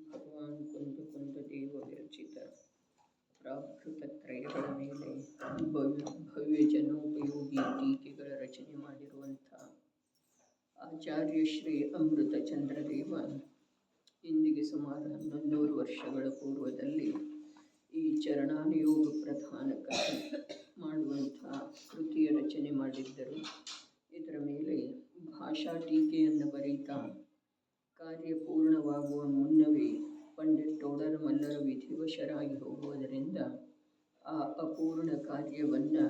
ಭಗವಾನ್ ಕುಂದ ಕುಂದ ದೇವ ವಿರಚಿತ ಪ್ರಾಕೃತತ್ರಯಗಳ ಮೇಲೆ ಭವ್ಯ ಜನೋಪಯೋಗಿ ಟೀಕೆಗಳ ರಚನೆ ಮಾಡಿರುವಂಥ ಆಚಾರ್ಯ ಶ್ರೀ ಅಮೃತ ಚಂದ್ರದೇವ ಇಂದಿಗೆ ಸುಮಾರು 1100 ವರ್ಷಗಳ ಪೂರ್ವದಲ್ಲಿ ಈ ಚರಣಾನುಯೋಗ ಪ್ರಧಾನ ಮಾಡುವಂಥ ಕೃತಿಯ ರಚನೆ ಮಾಡಿದ್ದರು. ಇದರ ಮೇಲೆ ಭಾಷಾ ಟೀಕೆಯನ್ನು ಬರೀತಾ ಕಾರ್ಯಪೂರ್ಣವಾಗುವ ಮುನ್ನವೇ ಪಂಡಿತ್ ಟೋಡರ್ ಮಲ್ಲರ ವಿಧಿವಶರಾಗಿ ಹೋಗುವುದರಿಂದ ಆ ಅಪೂರ್ಣ ಕಾರ್ಯವನ್ನು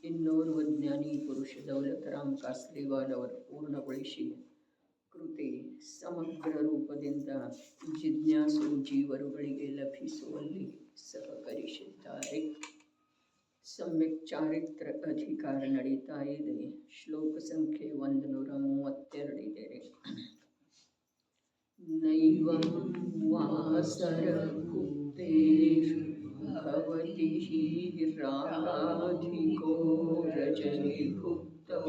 ಇನ್ನೋರ್ವ ಜ್ಞಾನಿ ಪುರುಷ ದೌಲತರಾಮ್ ಕಾಸ್ಲಿವಾಲ್ ಅವರು ಪೂರ್ಣಗೊಳಿಸಿ ಕೃತಿ ಸಮಗ್ರ ರೂಪದಿಂದ ಜಿಜ್ಞಾಸು ಜೀವರುಗಳಿಗೆ ಲಭಿಸುವಲ್ಲಿ ಸಹಕರಿಸಿದ್ದಾರೆ. ಸಮ್ಯಕ್ ಚಾರಿತ್ರ ಅಧಿಕಾರ ನಡೀತಾ ಇದೆ. ಶ್ಲೋಕ ಸಂಖ್ಯೆ 132 ಇದೆ. ನೈವಂ ವಾಸರಭುಕ್ತೇಷು ಭವತಿ ಹಿ ರಾಗಾಧಿಕೋ ರಜನಿಭುಕ್ತೋ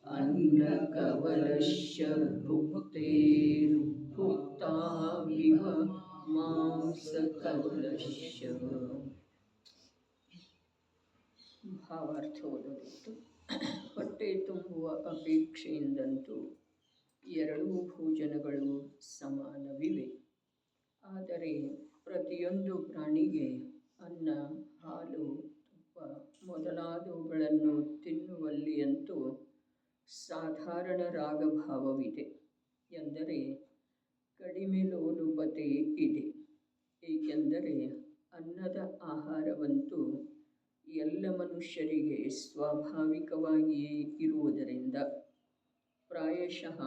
ಅನ್ನಕವಲಶ್ಯ ಭುಕ್ತೇರ್ಭುಕ್ತಾವಿವ ಮಾಂಸಕವಲಶ್ಯ. ಭಾವಾರ್ಥ ಓದೋದಿತ್ತು. ಹೊಟ್ಟೆ ತುಂಬುವ ಅಪೇಕ್ಷೆಯಿಂದಂತೂ ಎರಡೂ ಭೋಜನಗಳು ಸಮಾನವಿವೆ. ಆದರೆ ಪ್ರತಿಯೊಂದು ಪ್ರಾಣಿಗೆ ಅನ್ನ, ಹಾಲು, ತುಪ್ಪ ಮೊದಲಾದವುಗಳನ್ನು ತಿನ್ನುವಲ್ಲಿಯಂತೂ ಸಾಧಾರಣ ರಾಗಭಾವವಿದೆ. ಎಂದರೆ ಕಡಿಮೆ ಲೋಲುಪತೆ ಇದೆ. ಏಕೆಂದರೆ ಅನ್ನದ ಆಹಾರವಂತೂ ಎಲ್ಲ ಮನುಷ್ಯರಿಗೆ ಸ್ವಾಭಾವಿಕವಾಗಿಯೇ ಇರುವುದರಿಂದ ಪ್ರಾಯಶಃ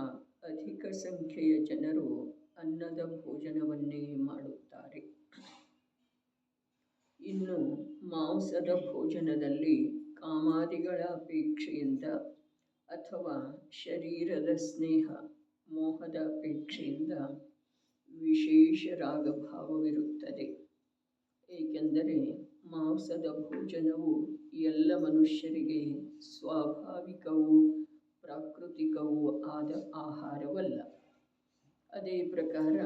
ಅಧಿಕ ಸಂಖ್ಯೆಯ ಜನರು ಅನ್ನದ ಭೋಜನವನ್ನೇ ಮಾಡುತ್ತಾರೆ. ಇನ್ನು ಮಾಂಸದ ಭೋಜನದಲ್ಲಿ ಕಾಮಾದಿಗಳ ಅಪೇಕ್ಷೆಯಿಂದ ಅಥವಾ ಶರೀರದ ಸ್ನೇಹ ಮೋಹದ ಅಪೇಕ್ಷೆಯಿಂದ ವಿಶೇಷ ರಾಗಭಾವವಿರುತ್ತದೆ. ಏಕೆಂದರೆ ಮಾಂಸದ ಭೋಜನವು ಎಲ್ಲ ಮನುಷ್ಯರಿಗೆ ಸ್ವಾಭಾವಿಕವೂ ಪ್ರಾಕೃತಿಕವೂ ಆದ ಆಹಾರವಲ್ಲ. ಅದೇ ಪ್ರಕಾರ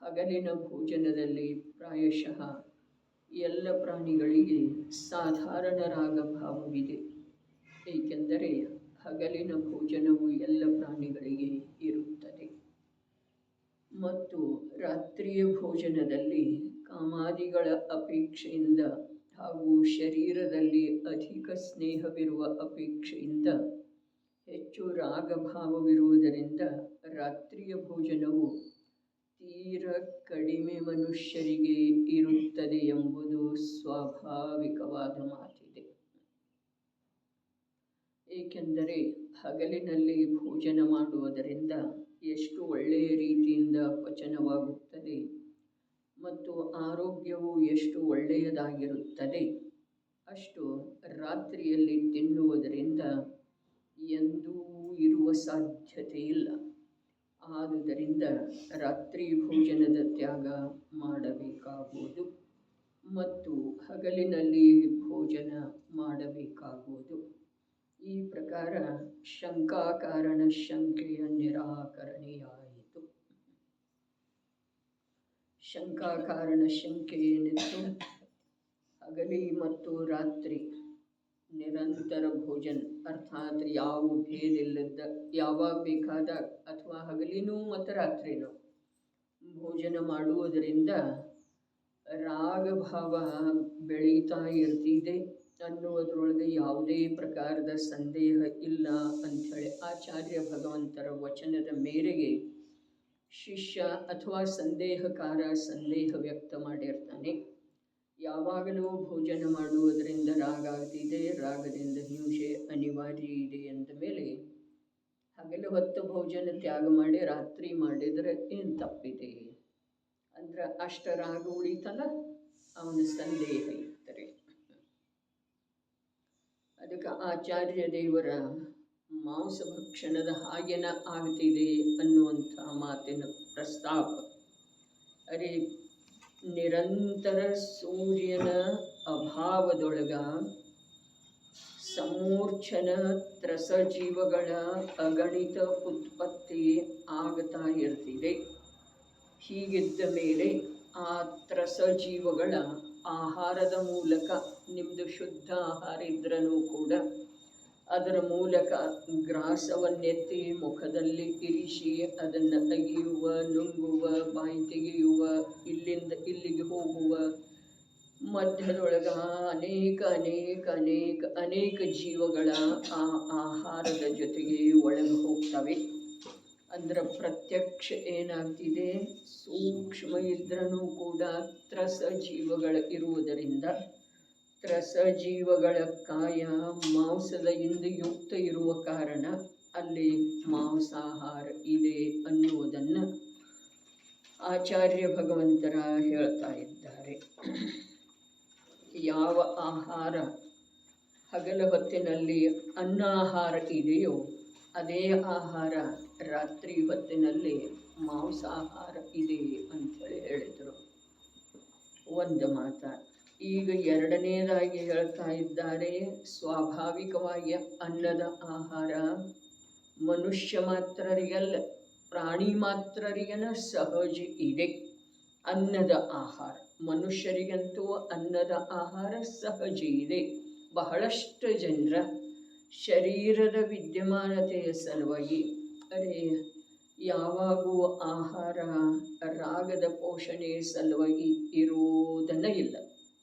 ಹಗಲಿನ ಭೋಜನದಲ್ಲಿ ಪ್ರಾಯಶಃ ಎಲ್ಲ ಪ್ರಾಣಿಗಳಿಗೆ ಸಾಧಾರಣ ರಾಗಭಾವವಿದೆ. ಏಕೆಂದರೆ ಹಗಲಿನ ಭೋಜನವು ಎಲ್ಲ ಪ್ರಾಣಿಗಳಿಗೆ ಇರುತ್ತದೆ. ಮತ್ತು ರಾತ್ರಿಯ ಭೋಜನದಲ್ಲಿ ಕಾಮಾದಿಗಳ ಅಪೇಕ್ಷೆಯಿಂದ ಹಾಗೂ ಶರೀರದಲ್ಲಿ ಅಧಿಕ ಸ್ನೇಹವಿರುವ ಅಪೇಕ್ಷೆಯಿಂದ ಹೆಚ್ಚು ರಾಗಭಾವವಿರುವುದರಿಂದ ರಾತ್ರಿಯ ಭೋಜನವು ತೀರ ಕಡಿಮೆ ಮನುಷ್ಯರಿಗೆ ಇರುತ್ತದೆ ಎಂಬುದು ಸ್ವಾಭಾವಿಕವಾದ ಮಾತಿದೆ. ಏಕೆಂದರೆ ಹಗಲಿನಲ್ಲಿ ಭೋಜನ ಮಾಡುವುದರಿಂದ ಎಷ್ಟು ಒಳ್ಳೆಯ ರೀತಿಯಿಂದ ಪಚನವಾಗುತ್ತದೆ ಮತ್ತು ಆರೋಗ್ಯವು ಎಷ್ಟು ಒಳ್ಳೆಯದಾಗಿರುತ್ತದೆ, ಅಷ್ಟು ರಾತ್ರಿಯಲ್ಲಿ ತಿನ್ನುವುದರಿಂದ ಎಂದೂ ಇರುವ ಸಾಧ್ಯತೆ ಇಲ್ಲ. ಆದುದರಿಂದ ರಾತ್ರಿ ಭೋಜನದ ತ್ಯಾಗ ಮಾಡಬೇಕಾಗುವುದು ಮತ್ತು ಹಗಲಿನಲ್ಲಿ ಭೋಜನ ಮಾಡಬೇಕಾಗುವುದು. ಈ ಪ್ರಕಾರ ಶಂಕಾಕಾರಣ ಶಂಕೆಯ ನಿರಾಕರಣೆಯಾಯಿತು. ಶಂಕಾಕಾರಣ ಶಂಕೆ ಏನಿತ್ತು? ಹಗಲಿ ಮತ್ತು ರಾತ್ರಿ ನಿರಂತರ ಭೋಜನ, ಅರ್ಥಾತ್ ಯಾವ ಭೇದ ಇಲ್ಲದ ಯಾವಾಗ ಬೇಕಾದಾಗ ಅಥವಾ ಹಗಲಿನೂ ಮತ್ತು ರಾತ್ರಿನೂ ಭೋಜನ ಮಾಡುವುದರಿಂದ ರಾಗಭಾವ ಬೆಳೀತಾ ಇರ್ತಿದೆ ಅನ್ನುವುದರೊಳಗೆ ಯಾವುದೇ ಪ್ರಕಾರದ ಸಂದೇಹ ಇಲ್ಲ ಅಂಥೇಳಿ ಆಚಾರ್ಯ ಭಗವಂತರ ವಚನದ ಮೇರೆಗೆ ಶಿಷ್ಯ ಅಥವಾ ಸಂದೇಹಕಾರ ಸಂದೇಹ ವ್ಯಕ್ತ ಮಾಡಿರ್ತಾನೆ. ಯಾವಾಗಲೂ ಭೋಜನ ಮಾಡುವುದರಿಂದ ರಾಗ ಆಗ್ತಿದೆ, ರಾಗದಿಂದ ಹಿಂಸೆ ಅನಿವಾರ್ಯ ಇದೆ ಎಂದ ಮೇಲೆ ಹಗಲು ಹೊತ್ತು ಭೋಜನ ತ್ಯಾಗ ಮಾಡಿ ರಾತ್ರಿ ಮಾಡಿದರೆ ಏನು ತಪ್ಪಿದೆ ಅಂದ್ರೆ ಅಷ್ಟ ರಾಗ ಉಳಿತಲ್ಲ, ಅವನ ಸಂದೇಹ ಇರ್ತಾರೆ. ಅದಕ್ಕೆ ಆಚಾರ್ಯ ದೇವರ ಮಾಂಸಭಕ್ಷಣದ ಹಾಗೆನ ಆಗ್ತಿದೆ ಅನ್ನುವಂಥ ಮಾತಿನ ಪ್ರಸ್ತಾಪ. ಅರೆ, ನಿರಂತರ ಸೂರ್ಯನ ಅಭಾವದೊಳಗ ಸಮೂರ್ಛನ ತ್ರಸ ಜೀವಗಳ ಅಗಣಿತ ಉತ್ಪತ್ತಿ ಆಗ್ತಾ ಇರ್ತಿದೆ. ಹೀಗಿದ್ದ ಮೇಲೆ ಆ ತ್ರಸ ಜೀವಗಳ ಆಹಾರದ ಮೂಲಕ, ನಿಮ್ಮದು ಶುದ್ಧ ಆಹಾರ ಇದ್ರೂ ಕೂಡ ಅದರ ಮೂಲಕ ಗ್ರಾಸವನ್ನೆತ್ತಿ ಮುಖದಲ್ಲಿ ಇರಿಸಿ ಅದನ್ನು ತೆಗೆಯುವ, ನುಂಗುವ, ಬಾಯಿ ತೆಗೆಯುವ, ಇಲ್ಲಿಂದ ಇಲ್ಲಿಗೆ ಹೋಗುವ, ಮಧ್ಯದೊಳಗ ಅನೇಕ ಜೀವಗಳ ಆ ಆಹಾರದ ಜೊತೆಗೆ ಒಳಗೆ ಹೋಗ್ತವೆ. ಅಂದ್ರೆ ಪ್ರತ್ಯಕ್ಷ ಏನಾಗ್ತಿದೆ, ಸೂಕ್ಷ್ಮ ಇದ್ರೂ ಕೂಡ ತ್ರಸ ಜೀವಗಳ ಇರುವುದರಿಂದ ತ್ರಸ ಜೀವಗಳ ಕಾಯ ಮಾಂಸದಿಂದ ಯುಕ್ತ ಇರುವ ಕಾರಣ ಅಲ್ಲಿ ಮಾಂಸಾಹಾರ ಇದೆ ಅನ್ನುವುದನ್ನು ಆಚಾರ್ಯ ಭಗವಂತರ ಹೇಳ್ತಾ ಇದ್ದಾರೆ. ಯಾವ ಆಹಾರ ಹಗಲ ಹೊತ್ತಿನಲ್ಲಿ ಅನ್ನಾಹಾರ ಇದೆಯೋ ಅದೇ ಆಹಾರ ರಾತ್ರಿ ಹೊತ್ತಿನಲ್ಲಿ ಮಾಂಸಾಹಾರ ಇದೆ ಅಂಥೇಳಿ ಹೇಳಿದರು. ಒಂದು ಮಾತ. ಈಗ ಎರಡನೇದಾಗಿ ಹೇಳ್ತಾ ಇದ್ದಾರೆ, ಸ್ವಾಭಾವಿಕವಾಗಿ ಅನ್ನದ ಆಹಾರ ಮನುಷ್ಯ ಮಾತ್ರರಿಗಲ್ಲ, ಪ್ರಾಣಿ ಮಾತ್ರರಿಗನ ಸಹಜ ಇದೆ. ಅನ್ನದ ಆಹಾರ ಮನುಷ್ಯರಿಗಂತೂ ಅನ್ನದ ಆಹಾರ ಸಹಜ ಇದೆ. ಬಹಳಷ್ಟು ಜನರ ಶರೀರದ ವಿದ್ಯಮಾನತೆಯ ಸಲುವಾಗಿ ಯಾವಾಗೂ ಆಹಾರ ರಾಗದ ಪೋಷಣೆಯ ಸಲುವಾಗಿ ಇರುವುದನ್ನ ಇಲ್ಲ.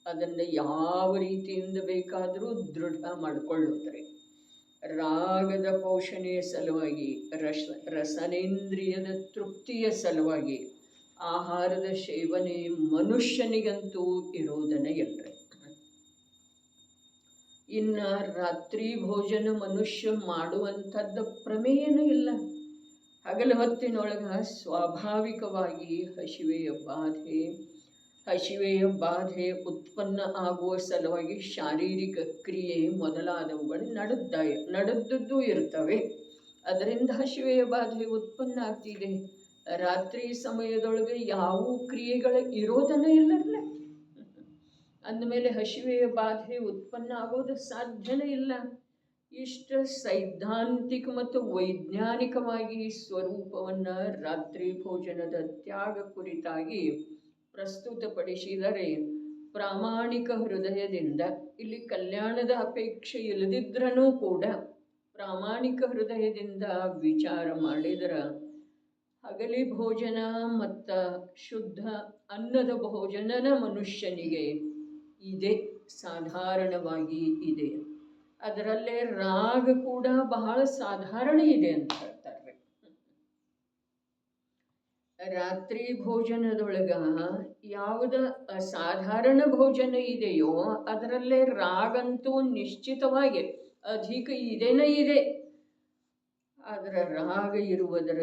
ಅದನ್ನು ಯಾವ ರೀತಿಯಿಂದ ಬೇಕಾದರೂ ದೃಢ ಮಾಡಿಕೊಳ್ಳುತ್ತಾರೆ. ರಾಗದ ಪೋಷಣೆಯ ಸಲುವಾಗಿ, ರಸನೇಂದ್ರಿಯದ ತೃಪ್ತಿಯ ಸಲುವಾಗಿ ಆಹಾರದ ಸೇವನೆ ಮನುಷ್ಯನಿಗಂತೂ ಇರುವುದನ್ನ ಇಲ್ಲರಿ. ಇನ್ನು ರಾತ್ರಿ ಭೋಜನ ಮನುಷ್ಯ ಮಾಡುವಂಥದ್ದು ಪ್ರಮೇಯನೂ ಇಲ್ಲ. ಹಗಲ ಹೊತ್ತಿನೊಳಗೆ ಸ್ವಾಭಾವಿಕವಾಗಿ ಹಸಿವೆಯ ಬಾಧೆ ಉತ್ಪನ್ನ ಆಗುವ ಸಲುವಾಗಿ ಶಾರೀರಿಕ ಕ್ರಿಯೆ ಮೊದಲಾದವುಗಳು ನಡೆದದ್ದು ಇರ್ತವೆ. ಅದರಿಂದ ಹಸಿವೆಯ ಬಾಧೆ ಉತ್ಪನ್ನ ಆಗ್ತಿದೆ. ರಾತ್ರಿ ಸಮಯದೊಳಗೆ ಯಾವ ಕ್ರಿಯೆಗಳು ಇರೋದನ್ನೇ ಇಲ್ಲಲ್ಲ. ಅಂದಮೇಲೆ ಹಸಿವೆಯ ಬಾಧೆ ಉತ್ಪನ್ನ ಆಗೋದು ಸಾಧ್ಯನೇ ಇಲ್ಲ. ಇಷ್ಟ ಸೈದ್ಧಾಂತಿಕ ಮತ್ತು ವೈಜ್ಞಾನಿಕವಾಗಿ ಸ್ವರೂಪವನ್ನು ರಾತ್ರಿ ಭೋಜನದ ತ್ಯಾಗ ಕುರಿತಾಗಿ ಪ್ರಸ್ತುತಪಡಿಸಿದರೆ ಪ್ರಾಮಾಣಿಕ ಹೃದಯದಿಂದ, ಇಲ್ಲಿ ಕಲ್ಯಾಣದ ಅಪೇಕ್ಷೆ ಇಲ್ಲದಿದ್ರೂ ಕೂಡ ಪ್ರಾಮಾಣಿಕ ಹೃದಯದಿಂದ ವಿಚಾರ ಮಾಡಿದರೆ ಹಗಲಿ ಭೋಜನ ಮತ್ತು ಶುದ್ಧ ಅನ್ನದ ಭೋಜನನ ಮನುಷ್ಯನಿಗೆ ಇದೆ, ಸಾಧಾರಣವಾಗಿ ಇದೆ. ಅದರಲ್ಲೇ ರಾಗ ಕೂಡ ಬಹಳ ಸಾಧಾರಣ ಇದೆ ಅಂತ ಹೇಳ್ತಾರೆ. ರಾತ್ರಿ ಭೋಜನದೊಳಗ ಯಾವುದ ಅಸಾಧಾರಣ ಭೋಜನ ಇದೆಯೋ ಅದರಲ್ಲೇ ರಾಗಂತೂ ನಿಶ್ಚಿತವಾಗಿ ಅಧಿಕ ಇದೆ. ಅದರ ರಾಗ ಇರುವುದರ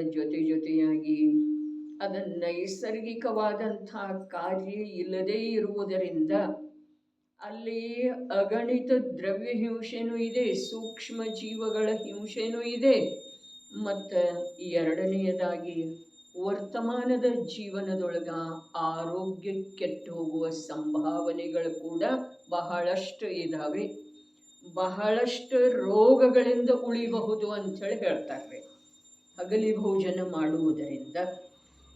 ಜೊತೆಯಾಗಿ ಅದರ ನೈಸರ್ಗಿಕವಾದಂಥ ಕಾರ್ಯ ಇಲ್ಲದೇ ಇರುವುದರಿಂದ ಅಲ್ಲಿ ಅಗಣಿತ ದ್ರವ್ಯ ಹಿಂಸೆನೂ ಇದೆ, ಸೂಕ್ಷ್ಮ ಜೀವಗಳ ಹಿಂಸೆನೂ ಇದೆ. ಮತ್ತು ಎರಡನೆಯದಾಗಿ ವರ್ತಮಾನದ ಜೀವನದೊಳಗ ಆರೋಗ್ಯ ಕೆಟ್ಟು ಹೋಗುವ ಸಂಭಾವನೆಗಳು ಕೂಡ ಬಹಳಷ್ಟು ಇದ್ದಾವೆ. ಬಹಳಷ್ಟು ರೋಗಗಳಿಂದ ಉಳಿಬಹುದು ಅಂಥೇಳಿ ಹೇಳ್ತಾರೆ ಹಗಲಿ ಭೋಜನ ಮಾಡುವುದರಿಂದ.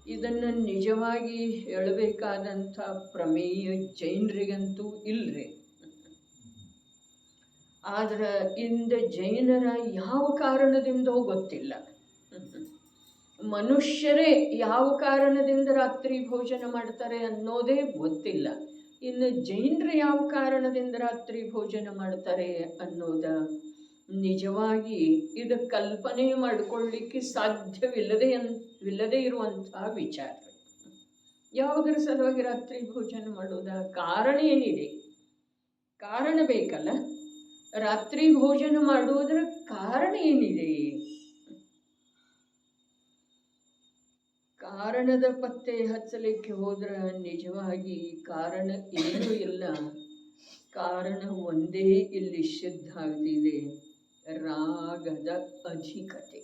ಇದನ್ನು ನಿಜವಾಗಿ ಹೇಳಬೇಕಾದಂಥ ಪ್ರಮೇಯ ಜೈನರಿಗಂತೂ ಇಲ್ಲರಿ. ಆದ್ರೆ ಇಂದ ಜೈನರ ಯಾವ ಕಾರಣದಿಂದೋ ಗೊತ್ತಿಲ್ಲ, ಮನುಷ್ಯರೇ ಯಾವ ಕಾರಣದಿಂದ ರಾತ್ರಿ ಭೋಜನ ಮಾಡ್ತಾರೆ ಅನ್ನೋದೇ ಗೊತ್ತಿಲ್ಲ. ಇನ್ನು ಜೈನರು ಯಾವ ಕಾರಣದಿಂದ ರಾತ್ರಿ ಭೋಜನ ಮಾಡ್ತಾರೆ ನಿಜವಾಗಿ ಇದು ಕಲ್ಪನೆ ಮಾಡಿಕೊಳ್ಳಿಕ್ಕೆ ಸಾಧ್ಯವಿಲ್ಲದೆ ಇರುವಂತಹ ವಿಚಾರ. ಯಾವುದರ ಸಲುವಾಗಿ ರಾತ್ರಿ ಭೋಜನ ಮಾಡೋದ? ಕಾರಣ ಏನಿದೆ? ಕಾರಣ ಬೇಕಲ್ಲ. ರಾತ್ರಿ ಭೋಜನ ಮಾಡುವುದರ ಕಾರಣ ಏನಿದೆ? ಕಾರಣದ ಪತ್ತೆ ಹಚ್ಚಲಿಕ್ಕೆ ಹೋದ್ರೆ ನಿಜವಾಗಿ ಕಾರಣ ಏನೂ ಇಲ್ಲ. ಕಾರಣ ಒಂದೇ ಇಲ್ಲಿ ಸಿದ್ಧ ಆಗ್ತಿದೆ, ರಾಗದ ಅಧಿಕತೆ.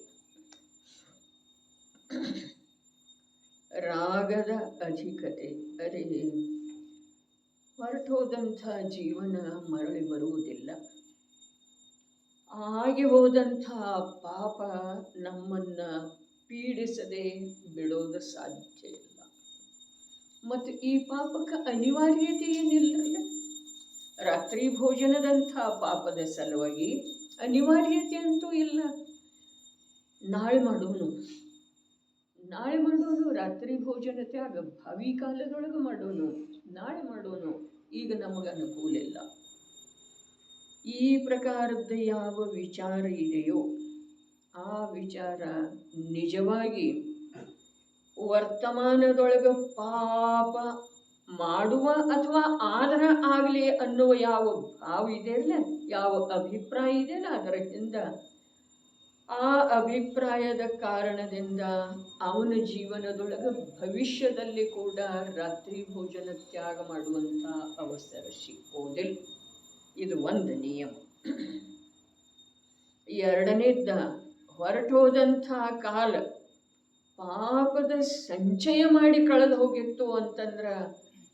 ರಾಗದ ಅಧಿಕತೆ. ಹೊರಟೋದಂಥ ಜೀವನ ಮರಳಿ ಬರುವುದಿಲ್ಲ. ಆಗಿ ಹೋದಂಥ ಪಾಪ ನಮ್ಮನ್ನು ಪೀಡಿಸದೆ ಬಿಡೋದು ಸಾಧ್ಯ ಇಲ್ಲ. ಮತ್ತು ಈ ಪಾಪಕ್ಕೆ ಅನಿವಾರ್ಯತೆ ಏನಿಲ್ಲಲ್ಲ. ರಾತ್ರಿ ಭೋಜನದಂಥ ಪಾಪದ ಸಲುವಾಗಿ ಅನಿವಾರ್ಯತೆ ಅಂತೂ ಇಲ್ಲ. ನಾಳೆ ಮಾಡೋನು ರಾತ್ರಿ ಭೋಜನ ತ್ಯಾಗ ಭಾವಿ ಕಾಲದೊಳಗೆ ಮಾಡೋನು, ನಾಳೆ ಮಾಡೋನು, ಈಗ ನಮಗೆ ಅನುಕೂಲ ಇಲ್ಲ. ಈ ಪ್ರಕಾರದ ಯಾವ ವಿಚಾರ ಇದೆಯೋ ಆ ವಿಚಾರ ನಿಜವಾಗಿ ವರ್ತಮಾನದೊಳಗೆ ಪಾಪ ಮಾಡುವ ಅಥವಾ ಆದರ ಆಗಲಿ ಅನ್ನುವ ಯಾವ ಭಾವ ಇದೆಯಲ್ಲ, ಯಾವ ಅಭಿಪ್ರಾಯ ಇದೆಯಲ್ಲ, ಅದರ ಹಿಂದ ಆ ಅಭಿಪ್ರಾಯದ ಕಾರಣದಿಂದ ಅವನ ಜೀವನದೊಳಗೆ ಭವಿಷ್ಯದಲ್ಲಿ ಕೂಡ ರಾತ್ರಿ ಭೋಜನ ತ್ಯಾಗ ಮಾಡುವಂಥ ಅವಸರ ಸಿಕ್ಕೋದಿಲ್ಲ. ಇದು ಒಂದು ನಿಯಮ. ಎರಡನೇದ್ದ, ಹೊರಟೋದಂಥ ಕಾಲ ಪಾಪದ ಸಂಚಯ ಮಾಡಿ ಕಳೆದು ಹೋಗಿತ್ತು ಅಂತಂದ್ರೆ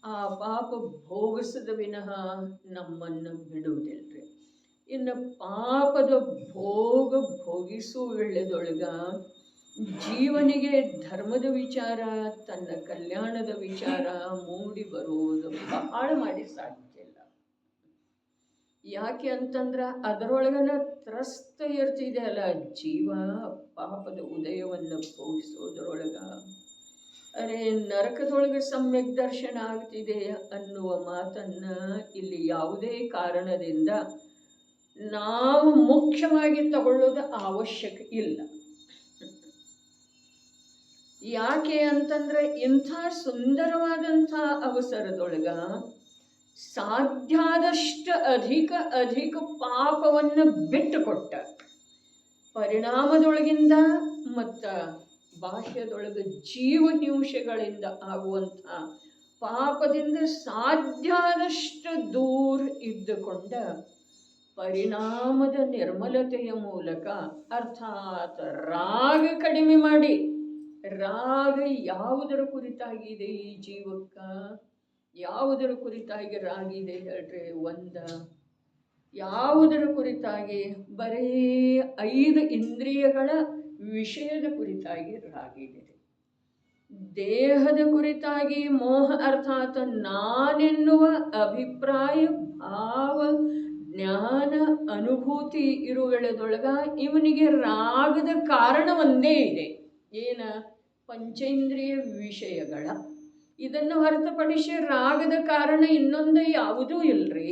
ಆ ಪಾಪ ಭೋಗಿಸದ ವಿನಃ ನಮ್ಮನ್ನು ಬಿಡುವುದಿಲ್ರಿ. ಇನ್ನು ಪಾಪದ ಭೋಗಿಸುವ ವೇಳೆದೊಳಗ ಜೀವನಿಗೆ ಧರ್ಮದ ವಿಚಾರ, ತನ್ನ ಕಲ್ಯಾಣದ ವಿಚಾರ ಮೂಡಿ ಬರುವುದು ಬಹಳ ಮಾಡಿ ಸಾಧ್ಯ ಇಲ್ಲ. ಯಾಕೆ ಅಂತಂದ್ರೆ ಅದರೊಳಗನ ತ್ರಸ್ತ ಇರ್ತಿದೆ ಅಲ್ಲ ಜೀವ, ಪಾಪದ ಉದಯವನ್ನು ಭೋಗಿಸೋದ್ರೊಳಗ. ಅರೆ ನರಕದೊಳಗೆ ಸಮ್ಯಕ್ ದರ್ಶನ ಆಗ್ತಿದೆ ಅನ್ನುವ ಮಾತನ್ನ ಇಲ್ಲಿ ಯಾವುದೇ ಕಾರಣದಿಂದ ನಾವು ಮುಖ್ಯವಾಗಿ ತಗೊಳ್ಳೋದು ಅವಶ್ಯಕ ಇಲ್ಲ. ಯಾಕೆ ಅಂತಂದ್ರೆ ಇಂಥ ಸುಂದರವಾದಂಥ ಅವಸರದೊಳಗ ಸಾಧ್ಯಾದಷ್ಟು ಅಧಿಕ ಪಾಪವನ್ನು ಬಿಟ್ಟುಕೊಟ್ಟ ಪರಿಣಾಮದೊಳಗಿಂದ ಮತ್ತು ಬಾಹ್ಯದೊಳಗೆ ಜೀವ ಹಿಂಸೆಗಳಿಂದ ಆಗುವಂಥ ಪಾಪದಿಂದ ಸಾಧ್ಯಾದಷ್ಟು ದೂರ ಇದ್ದುಕೊಂಡ ಪರಿಣಾಮದ ನಿರ್ಮಲತೆಯ ಮೂಲಕ, ಅರ್ಥಾತ್ ರಾಗ ಕಡಿಮೆ ಮಾಡಿ, ರಾಗ ಯಾವುದರ ಕುರಿತಾಗಿದೆ ಈ ಜೀವಕ್ಕ, ಯಾವುದರ ಕುರಿತಾಗಿ ರಾಗಿದೆ ಹೇಳ್ರಿ? ಯಾವುದರ ಕುರಿತಾಗಿ? ಬರೀ 5 ಇಂದ್ರಿಯಗಳ ವಿಷಯದ ಕುರಿತಾಗಿ ರಾಗಿದೆ. ದೇಹದ ಕುರಿತಾಗಿ ಮೋಹ, ಅರ್ಥಾತ್ ನಾನೆನ್ನುವ ಅಭಿಪ್ರಾಯ, ಭಾವ, ಜ್ಞಾನ, ಅನುಭೂತಿ ಇರುವೆಳೆದೊಳಗ ಇವನಿಗೆ ರಾಗದ ಕಾರಣ ಒಂದೇ ಇದೆ. ಏನ? ಪಂಚೇಂದ್ರಿಯ ವಿಷಯಗಳ. ಇದನ್ನು ಹೊರತುಪಡಿಸಿ ರಾಗದ ಕಾರಣ ಇನ್ನೊಂದು ಯಾವುದೂ ಇಲ್ರಿ.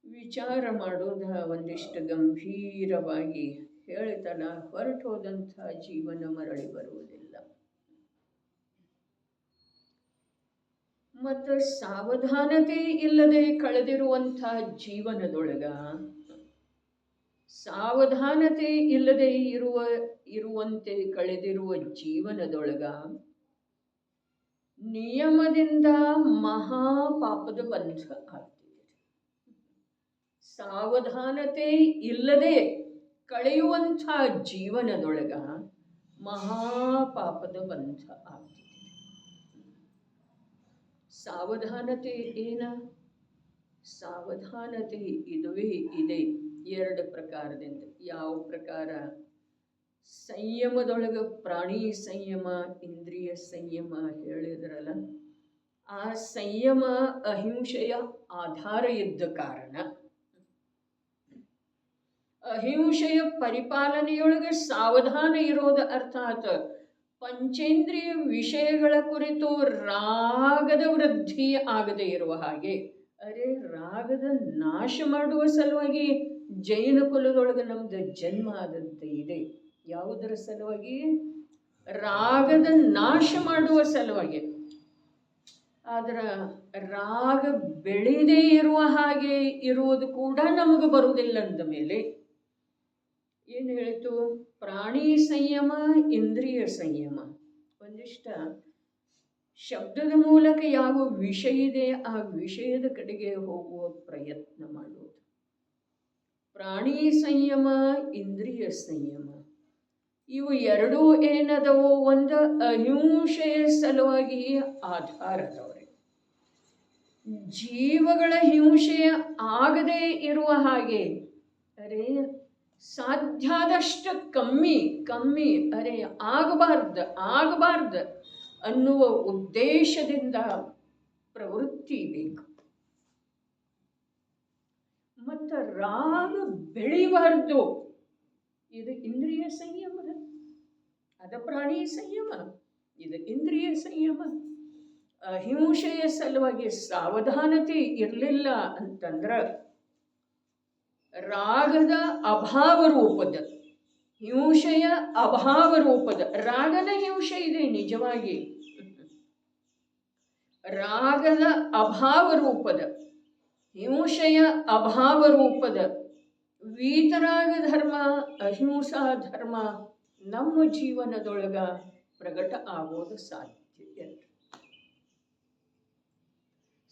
ವಿಚಾರ ಮಾಡೋದ ಒಂದಿಷ್ಟು ಗಂಭೀರವಾಗಿ ಹೇಳ್ತಾನ, ಹೊರಟೋದಂಥ ಜೀವನ ಮರಳಿ ಬರುವುದಿಲ್ಲ. ಮತ್ತು ಸಾವಧಾನತೆ ಇಲ್ಲದೆ ಕಳೆದಿರುವಂಥ ಜೀವನದೊಳಗ, ಸಾವಧಾನತೆ ಇಲ್ಲದೆ ಇರುವಂತೆ ಕಳೆದಿರುವ ಜೀವನದೊಳಗ ನಿಯಮದಿಂದ ಮಹಾಪಾಪದ ಬಂಧ ಆಗ್ತಿದೆ. ಸಾವಧಾನತೆ ಇಲ್ಲದೆ ಕಳೆಯುವಂಥ ಜೀವನದೊಳಗ ಮಹಾಪಾಪದ ಬಂಧ ಆಗ್ತಿದೆ. ಸಾವಧಾನತೆ ಏನ? ಸಾವಧಾನತೆ ಇದುವೇ ಇದೆ 2 ಪ್ರಕಾರದಿಂದ. ಯಾವ ಪ್ರಕಾರ? ಸಂಯಮದೊಳಗ ಪ್ರಾಣಿ ಸಂಯಮ, ಇಂದ್ರಿಯ ಸಂಯಮ ಹೇಳಿದ್ರಲ್ಲ, ಆ ಸಂಯಮ ಅಹಿಂಸೆಯ ಆಧಾರ ಇದ್ದ ಕಾರಣ ಅಹಿಂಸೆಯ ಪರಿಪಾಲನೆಯೊಳಗೆ ಸಾವಧಾನ ಇರೋದು, ಅರ್ಥಾತ್ ಪಂಚೇಂದ್ರಿಯ ವಿಷಯಗಳ ಕುರಿತು ರಾಗದ ವೃದ್ಧಿ ಆಗದೆ ಇರುವ ಹಾಗೆ. ಅರೆ ರಾಗದ ನಾಶ ಮಾಡುವ ಸಲುವಾಗಿ ಜೈನ ಕುಲದೊಳಗೆ ನಮ್ದು ಜನ್ಮ ಆದದ್ದು ಇದೆ. ಯಾವುದರ ಸಲುವಾಗಿ? ರಾಗದ ನಾಶ ಮಾಡುವ ಸಲುವಾಗಿ. ಆದ್ರೆ ರಾಗ ಬೆಳೆದೇ ಇರುವ ಹಾಗೆ ಇರುವುದು ಕೂಡ ನಮಗೆ ಬರುವುದಿಲ್ಲ ಅಂದ ಮೇಲೆ ಏನು ಹೇಳಿತು? ಪ್ರಾಣಿ ಸಂಯಮ, ಇಂದ್ರಿಯ ಸಂಯಮ. ಒಂದಿಷ್ಟ ಶಬ್ದದ ಮೂಲಕ ಯಾವ ವಿಷಯ ಇದೆ ಆ ವಿಷಯದ ಕಡೆಗೆ ಹೋಗುವ ಪ್ರಯತ್ನ ಮಾಡುವುದು. ಪ್ರಾಣಿ ಸಂಯಮ, ಇಂದ್ರಿಯ ಸಂಯಮ, ಇವು ಎರಡೂ ಏನದವೋ ಒಂದು ಅಹಿಂಸೆಯ ಸಲುವಾಗಿ ಆಧಾರದವ್ರೆ. ಜೀವಗಳ ಹಿಂಸೆ ಆಗದೇ ಇರುವ ಹಾಗೆ, ಅರೆ ಸಾಧ್ಯಾದಷ್ಟು ಕಮ್ಮಿ ಅರೆ ಆಗಬಾರ್ದು ಅನ್ನುವ ಉದ್ದೇಶದಿಂದ ಪ್ರವೃತ್ತಿ ಬೇಕು. ಮತ್ತು ರಾಗ ಬೆಳಿಬಾರ್ದು. ಇದು ಇಂದ್ರಿಯ ಸಂಯಮದ, ಅದ ಪ್ರಾಣಿ ಸಂಯಮ, ಇದು ಇಂದ್ರಿಯ ಸಂಯಮ. ಅಹಿಂಸೆಯ ಸಲುವಾಗಿ ಸಾವಧಾನತೆ ಇರಲಿಲ್ಲ ಅಂತಂದ್ರೆ ರಾಗದ ಅಭಾವ ರೂಪದ, ಹಿಂಸೆಯ ಅಭಾವ ರೂಪದ, ರಾಗದ ಹಿಂಸೆ ಇದೆ ನಿಜವಾಗಿ, ರಾಗದ ಅಭಾವ ರೂಪದ, ಹಿಂಸೆಯ ಅಭಾವ ರೂಪದ ವೀತರಾಗ ಧರ್ಮ, ಅಹಿಂಸಾ ಧರ್ಮ ನಮ್ಮ ಜೀವನದೊಳಗ ಪ್ರಕಟ ಆಗೋದು ಸಾಧ್ಯ.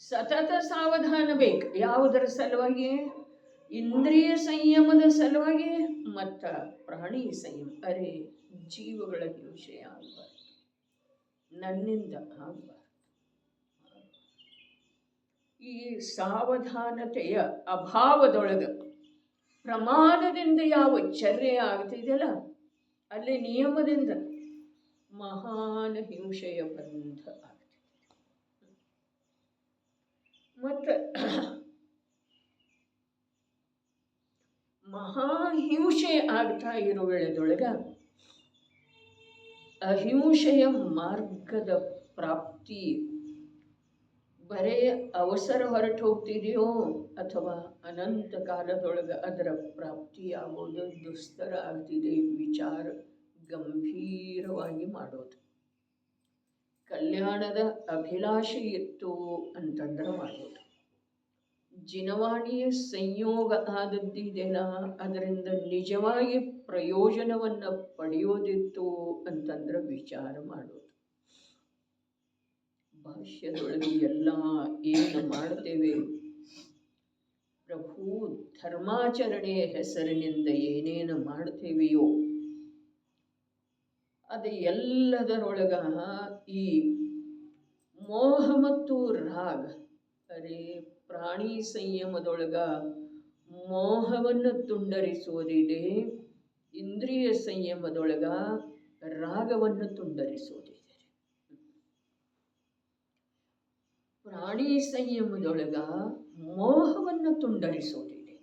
ಸತತ ಸಾವಧಾನ ಬೇಕು. ಯಾವುದರ ಸಲುವಾಗಿ? ಇಂದ್ರಿಯ ಸಂಯಮದ ಸಲುವಾಗಿ ಮತ್ತು ಪ್ರಾಣಿ ಸಂಯಮ. ಅರೆ ಜೀವಗಳ ಹಿಂಸೆ ಆಗಬಾರ್ದು, ನನ್ನಿಂದ ಆಗಬಾರ್ದು. ಈ ಸಾವಧಾನತೆಯ ಅಭಾವದೊಳಗ ಪ್ರಮಾದದಿಂದ ಯಾವ ಚರ್ಯೆ ಆಗ್ತಿದೆಯಲ್ಲ, ಅಲ್ಲಿ ನಿಯಮದಿಂದ ಮಹಾನ್ ಹಿಂಸೆಯ ಬಂಧ ಆಗ್ತಿದೆ. ಮತ್ತು ಮಹಾಹಿಂಸೆ ಆಗ್ತಾ ಇರೋ ವೇಳೆದೊಳಗ ಅಹಿಂಸೆಯ ಮಾರ್ಗದ ಪ್ರಾಪ್ತಿ ಬರೇ ಅವಸರ ಹೊರಟು ಹೋಗ್ತಿದೆಯೋ ಅಥವಾ ಅನಂತ ಕಾಲದೊಳಗೆ ಅದರ ಪ್ರಾಪ್ತಿ ಆಗೋದು ದುಸ್ತರ ಆಗ್ತಿದೆ. ವಿಚಾರ ಗಂಭೀರವಾಗಿ ಮಾಡೋದು. ಕಲ್ಯಾಣದ ಅಭಿಲಾಷೆ ಇತ್ತು ಅಂತಂದ್ರೆ ಮಾಡೋದು. ಜಿನವಾಣಿಯ ಸಂಯೋಗ ಆದದ್ದಿದೆಯಲ್ಲ, ಅದರಿಂದ ನಿಜವಾಗಿ ಪ್ರಯೋಜನವನ್ನು ಪಡೆಯೋದಿತ್ತು ಅಂತಂದ್ರೆ ವಿಚಾರ ಮಾಡೋದು. ಭಾಷ್ಯದೊಳಗೆ ಎಲ್ಲ ಏನು ಮಾಡ್ತೇವೆ, ಪ್ರಭು ಧರ್ಮಾಚರಣೆಯ ಹೆಸರಿನಿಂದ ಏನೇನು ಮಾಡ್ತೇವೆಯೋ ಅದು ಎಲ್ಲದರೊಳಗ ಈ ಮೋಹ ಮತ್ತು ರಾಗ, ಅರೆ ಪ್ರಾಣಿ ಸಂಯಮದೊಳಗ ಮೋಹವನ್ನು ತುಂಡರಿಸುವುದಿದೆ, ಇಂದ್ರಿಯ ಸಂಯಮದೊಳಗ ರಾಗವನ್ನು ತುಂಡರಿಸುವುದಿದೆ. ಪ್ರಾಣಿ ಸಂಯಮದೊಳಗ ಮೋಹವನ್ನು ತುಂಡರಿಸುವುದಿದೆ,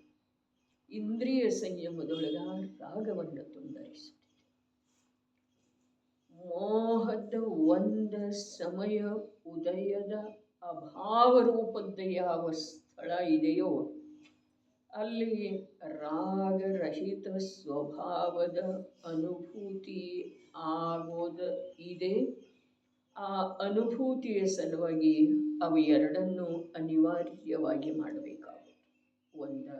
ಇಂದ್ರಿಯ ಸಂಯಮದೊಳಗ ರಾಗವನ್ನು ತುಂಡರಿಸುವುದಿದೆ. ಮೋಹದ ಒಂದು ಸಮಯ ಉದಯದ ಅಭಾವ ರೂಪದ ಯಾವ ಸ್ಥಳ ಇದೆಯೋ ಅಲ್ಲಿ ರಾಗರಹಿತ ಸ್ವಭಾವದ ಅನುಭೂತಿ ಆಗೋದ ಇದೆ. ಆ ಅನುಭೂತಿಯ ಸಲುವಾಗಿ ಅವು ಎರಡನ್ನೂ ಅನಿವಾರ್ಯವಾಗಿ ಮಾಡಬೇಕಾಗುತ್ತೆ. ಒಂದು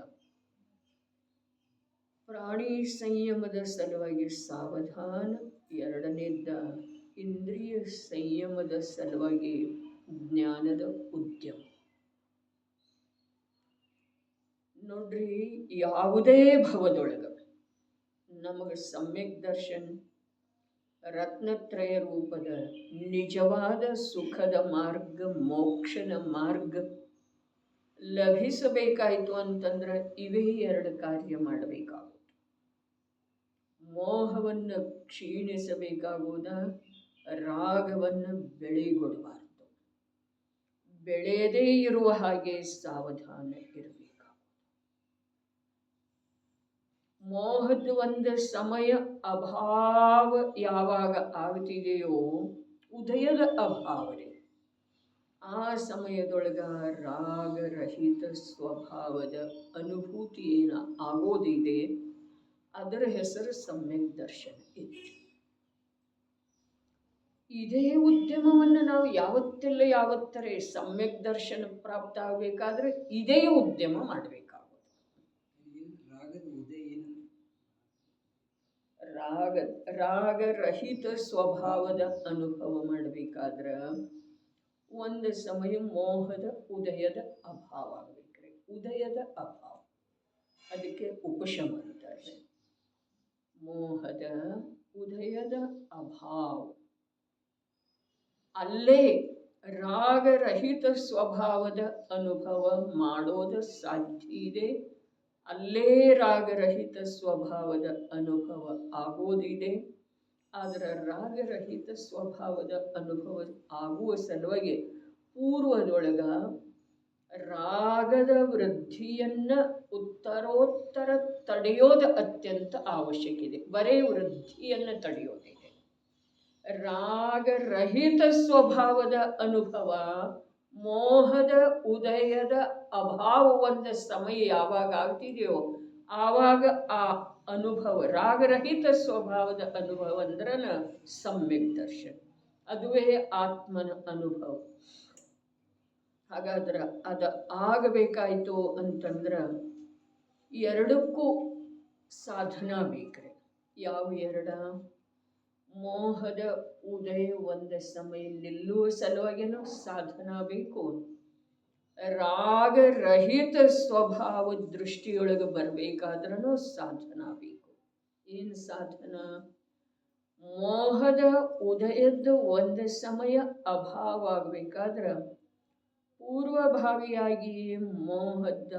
ಪ್ರಾಣಿ ಸಂಯಮದ ಸಲುವಾಗಿ ಸಾವಧಾನ, ಎರಡನೇದ ಇಂದ್ರಿಯ ಸಂಯಮದ ಸಲುವಾಗಿ ಜ್ಞಾನದ ಉದ್ಯಮ. ನೋಡ್ರಿ, ಯಾವುದೇ ಭವದೊಳಗ ನಮಗೆ ಸಮ್ಯಕ್ ದರ್ಶನ್ ರತ್ನತ್ರಯ ರೂಪದ ನಿಜವಾದ ಸುಖದ ಮಾರ್ಗ, ಮೋಕ್ಷದ ಮಾರ್ಗ ಲಭಿಸಬೇಕಾಯಿತು ಅಂತಂದ್ರೆ ಇವೇ ಎರಡು ಕಾರ್ಯ ಮಾಡಬೇಕಾಗುತ್ತೆ. ಮೋಹವನ್ನು ಕ್ಷೀಣಿಸಬೇಕಾಗುವುದ, ರಾಗವನ್ನು ಬೆಳೆಗೊಡಬಾರದು. ಬೆಳೆಯದೇ ಇರುವ ಹಾಗೆ ಸಾವಧಾನ ಇರಬೇಕು. ಮೋಹದ ಒಂದು ಸಮಯ ಅಭಾವ ಯಾವಾಗ ಆಗ್ತಿದೆಯೋ, ಉದಯದ ಅಭಾವನೆ, ಆ ಸಮಯದೊಳಗ ರಾಗರಹಿತ ಸ್ವಭಾವದ ಅನುಭೂತಿ ಏನು ಆಗೋದಿದೆ ಅದರ ಹೆಸರು ಸಮ್ಯಕ್ ದರ್ಶನ. ಇದೇ ಉದ್ಯಮವನ್ನು ನಾವು ಯಾವತ್ತರೇ ಸಮ್ಯಕ್ ದರ್ಶನ ಪ್ರಾಪ್ತ ಆಗಬೇಕಾದ್ರೆ ಇದೇ ಉದ್ಯಮ ಮಾಡಬೇಕಾಗುತ್ತೆ. ರಾಗರಹಿತ ಸ್ವಭಾವದ ಅನುಭವ ಮಾಡಬೇಕಾದ್ರೆ ಒಂದು ಸಮಯ ಮೋಹದ ಉದಯದ ಅಭಾವ ಆಗಬೇಕ್ರಿ. ಉದಯದ ಅಭಾವ, ಅದಕ್ಕೆ ಉಪಶಮ ಅಂತಾರೆ. ಮೋಹದ ಉದಯದ ಅಭಾವ, ಅಲ್ಲೇ ರಾಗರಹಿತ ಸ್ವಭಾವದ ಅನುಭವ ಮಾಡೋದು ಸಾಧ್ಯ ಇದೆ. ಅಲ್ಲೇ ರಾಗರಹಿತ ಸ್ವಭಾವದ ಅನುಭವ ಆಗೋದಿದೆ. ಆದರೆ ರಾಗರಹಿತ ಸ್ವಭಾವದ ಅನುಭವ ಆಗುವ ಸಲುವಾಗಿ ಪೂರ್ವದೊಳಗ ರಾಗದ ವೃದ್ಧಿಯನ್ನು ಉತ್ತರೋತ್ತರ ತಡೆಯೋದು ಅತ್ಯಂತ ಅವಶ್ಯಕ ಇದೆ. ಬರೇ ವೃದ್ಧಿಯನ್ನು ತಡೆಯೋದಿದೆ. ರಾಗರಹಿತ ಸ್ವಭಾವದ ಅನುಭವ, ಮೋಹದ ಉದಯದ ಅಭಾವ ಒಂದು ಸಮಯ ಯಾವಾಗ ಆಗ್ತಿದೆಯೋ ಆವಾಗ ಆ ಅನುಭವ, ರಾಗರಹಿತ ಸ್ವಭಾವದ ಅನುಭವ ಅಂದ್ರೆ ಸಮ್ಯಕ್ ದರ್ಶನ, ಅದುವೇ ಆತ್ಮನ ಅನುಭವ. ಹಾಗಾದ್ರೆ ಅದು ಆಗಬೇಕಾಯ್ತು ಅಂತಂದ್ರೆ ಎರಡಕ್ಕೂ ಸಾಧನ ಬೇಕ್ರಿ. ಯಾವ ಎರಡ? ಮೋಹದ ಉದಯ ಒಂದು ಸಮಯ ನಿಲ್ಲುವ ಸಲುವಾಗಿನೂ ಸಾಧನ ಬೇಕು. ರಾಗರಹಿತ ಸ್ವಭಾವ ದೃಷ್ಟಿಯೊಳಗೆ ಬರಬೇಕಾದ್ರೂ ಸಾಧನ ಬೇಕು. ಏನು ಸಾಧನ? ಮೋಹದ ಉದಯದ ಒಂದು ಸಮಯ ಅಭಾವ ಆಗಬೇಕಾದ್ರೆ ಪೂರ್ವಭಾವಿಯಾಗಿ ಮೋಹದ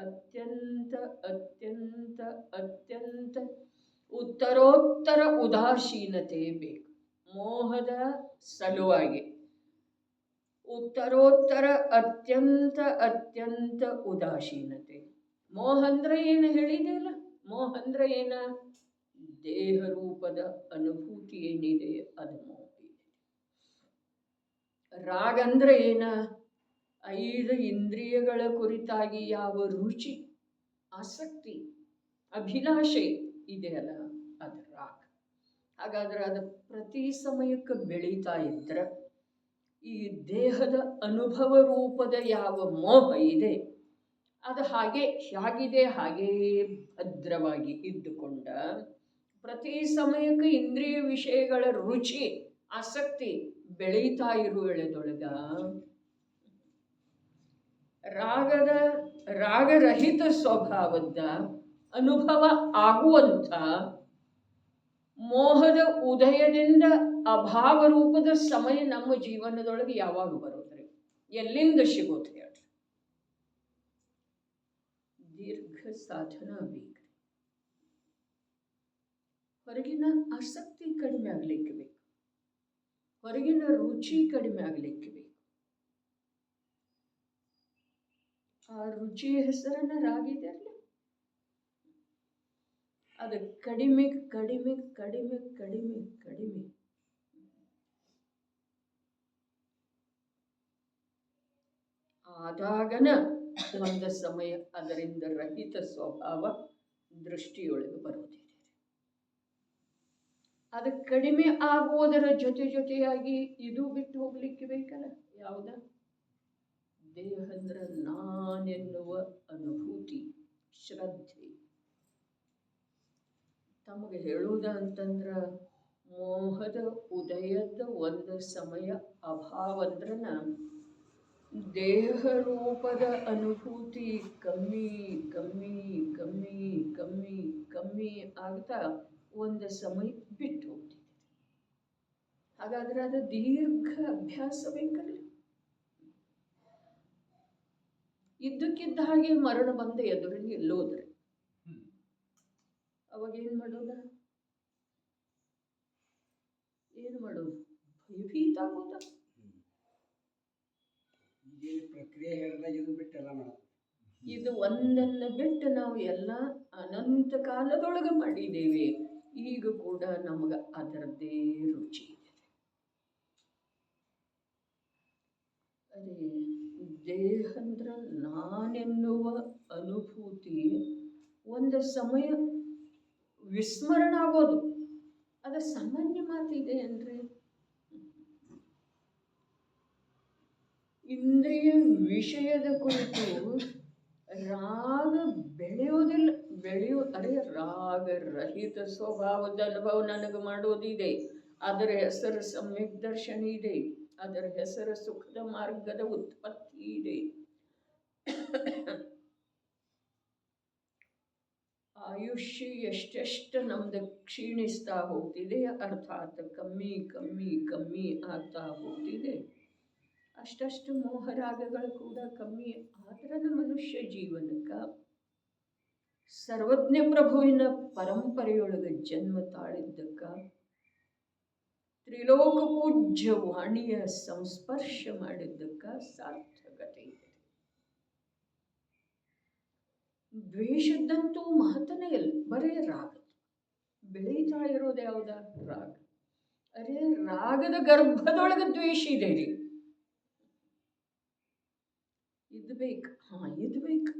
ಅತ್ಯಂತ ಅತ್ಯಂತ ಅತ್ಯಂತ ಉತ್ತರೋತ್ತರ ಉದಾಸೀನತೆ ಬೇಕು. ಮೋಹದ ಸಲುವಾಗಿ ಉತ್ತರೋತ್ತರ ಅತ್ಯಂತ ಅತ್ಯಂತ ಉದಾಸೀನತೆ. ಮೋಹ ಅಂದ್ರೆ ಏನು ಹೇಳಿದೆಯಲ್ಲ? ಮೋಹ ಅಂದ್ರೆ ಏನ? ದೇಹ ರೂಪದ ಅನುಭೂತಿ ಏನಿದೆ ಅದು ಮೋಹ ಇದೆ. ರಾಗ ಅಂದ್ರೆ ಏನ? 5 ಇಂದ್ರಿಯಗಳ ಕುರಿತಾಗಿ ಯಾವ ರುಚಿ, ಆಸಕ್ತಿ, ಅಭಿಲಾಷೆ ಇದೆಯಲ್ಲ ಅದು ರಾಗ. ಹಾಗಾದ್ರೆ ಅದು ಪ್ರತಿ ಸಮಯಕ್ಕೆ ಬೆಳೀತಾ ಇದ್ರೆ ಈ ದೇಹದ ಅನುಭವ ರೂಪದ ಯಾವ ಮೋಹ ಇದೆ ಅದು ಹೇಗಿದೆ ಹಾಗೇ ಭದ್ರವಾಗಿ ಇದ್ದುಕೊಂಡ ಪ್ರತಿ ಸಮಯಕ್ಕೆ ಇಂದ್ರಿಯ ವಿಷಯಗಳ ರುಚಿ, ಆಸಕ್ತಿ ಬೆಳೀತಾ ಇರುವೆಳೆದೊಳಗ ರಾಗರಹಿತ ಸ್ವಭಾವದ ಅನುಭವ ಆಗುವಂಥ ಮೋಹದ ಉದಯದಿಂದ ಅಭಾವ ರೂಪದ ಸಮಯ ನಮ್ಮ ಜೀವನದೊಳಗೆ ಯಾವಾಗ ಬರೋದ್ರಿ? ಎಲ್ಲಿಂದ ಸಿಗೋದು ಹೇಳ್ರಿ? ದೀರ್ಘ ಸಾಧನ ಬೇಕು. ಹೊರಗಿನ ಆಸಕ್ತಿ ಕಡಿಮೆ ಆಗ್ಲಿಕ್ಕೆ ಬೇಕು. ಹೊರಗಿನ ರುಚಿ ಕಡಿಮೆ ಆಗ್ಲಿಕ್ಕೆ ಬೇಕು. ಆ ರುಚಿಯ ಹೆಸರನ್ನ ರಾಗಿದೆ ಅಲ್ಲ, ಅದು ಕಡಿಮೆ ಕಡಿಮೆ ಕಡಿಮೆ ಕಡಿಮೆ ಕಡಿಮೆ ಆದಾಗನ ಒಂದು ಸಮಯ ಅದರಿಂದ ರಹಿತ ಸ್ವಭಾವ ದೃಷ್ಟಿಯೊಳಗೆ ಬರುವುದಿದೆ. ಅದು ಕಡಿಮೆ ಆಗುವುದರ ಜೊತೆಯಾಗಿ ಇದು ಬಿಟ್ಟು ಹೋಗ್ಲಿಕ್ಕೆ ಬೇಕಲ್ಲ. ಯಾವುದ? ದೇಹ ಅಂದ್ರೆ ನಾನೆನ್ನುವ ಅನುಭೂತಿ, ಶ್ರದ್ಧೆ. ತಮಗೆ ಹೇಳುವುದ ಅಂತಂದ್ರ ಮೋಹದ ಉದಯದ ಒಂದು ಸಮಯ ಅಭಾವ ಅಂದ್ರನ ದೇಹ ರೂಪದ ಅನುಭೂತಿ ಕಮ್ಮಿ ಕಮ್ಮಿ ಕಮ್ಮಿ ಕಮ್ಮಿ ಕಮ್ಮಿ ಆಗ್ತಾ ಒಂದು ಸಮಯ ಬಿಟ್ಟು ಹೋಗ್ತಿದೆ. ಹಾಗಾದ್ರೆ ಅದು ದೀರ್ಘ ಅಭ್ಯಾಸ ಬೇಕಲ್ಲ. ಇದ್ದಕ್ಕಿದ್ದ ಹಾಗೆ ಮರಣ ಬಂದ ಎದುರಿಗೆ ಎಲ್ಲೋದ್ರೆ ಅವಾಗ ಏನು ಮಾಡೋದ? ಏನು ಮಾಡೋದು? ಭಯಭೀತ ಆಗೋದ. ಇದು ಒಂದನ್ನು ಬಿಟ್ಟು ನಾವು ಎಲ್ಲ ಅನಂತ ಕಾಲದೊಳಗೆ ಮಾಡಿದ್ದೇವೆ. ಈಗ ಕೂಡ ನಮಗೆ ಅದರದ್ದೇ ರುಚಿ ಇದೆ. ಅದೇ ದೇಹ ಅಂದ್ರೆ ನಾನೆನ್ನುವ ಅನುಭೂತಿ ಒಂದು ಸಮಯ ವಿಸ್ಮರಣ ಆಗೋದು ಅದು ಸಾಮಾನ್ಯ ಮಾತಿದೆ ಅನ್ರಿ. ಇಂದ್ರಿಯ ವಿಷಯದ ಕುರಿತು ರಾಗ ಬೆಳೆಯೋದಿಲ್ಲ. ರಾಗರಹಿತ ಸ್ವಭಾವದ ಅನುಭವ ನನಗೆ ಮಾಡೋದಿದೆ. ಅದರ ಹೆಸರು ಸಮ್ಯಕ್ ದರ್ಶನ ಇದೆ. ಅದರ ಹೆಸರು ಸುಖದ ಮಾರ್ಗದ ಉತ್ಪತ್ತಿ ಇದೆ. ಆಯುಷ್ಯ ಎಷ್ಟೆಷ್ಟು ನಮ್ದು ಕ್ಷೀಣಿಸ್ತಾ ಹೋಗ್ತಿದೆ, ಅರ್ಥಾತ್ ಕಮ್ಮಿ ಕಮ್ಮಿ ಕಮ್ಮಿ ಆಗ್ತಾ ಹೋಗ್ತಿದೆ. ಅಷ್ಟಷ್ಟು ಮೋಹರಾಗಗಳು ಕೂಡ ಕಮ್ಮಿ ಆದ್ರೆ ಮನುಷ್ಯ ಜೀವನಕ್ಕೆ ಸರ್ವಜ್ಞ ಪ್ರಭುವಿನ ಪರಂಪರೆಯೊಳಗೆ ಜನ್ಮ ತಾಳಿದ್ದಕ್ಕ ತ್ರಿಲೋಕ ಪೂಜ್ಯ ವಾಣಿಯ ಸಂಸ್ಪರ್ಶ ಮಾಡಿದ್ದಕ್ಕ ಸಾರ್ಥಕತೆ ಇದೆ. ದ್ವೇಷದ್ದಂತೂ ಮಹತ್ವನೇ ಇಲ್ಲ, ಬರೇ ರಾಗ ಬೆಳೀತಾ ಇರೋದು ಯಾವ್ದ? ರಾಗ. ಅರೆ ರಾಗದ ಗರ್ಭದೊಳಗೆ ದ್ವೇಷ ಇದೆ ರೀ. ಇದು ಬೇಕು, ಇದು ಬೇಕು,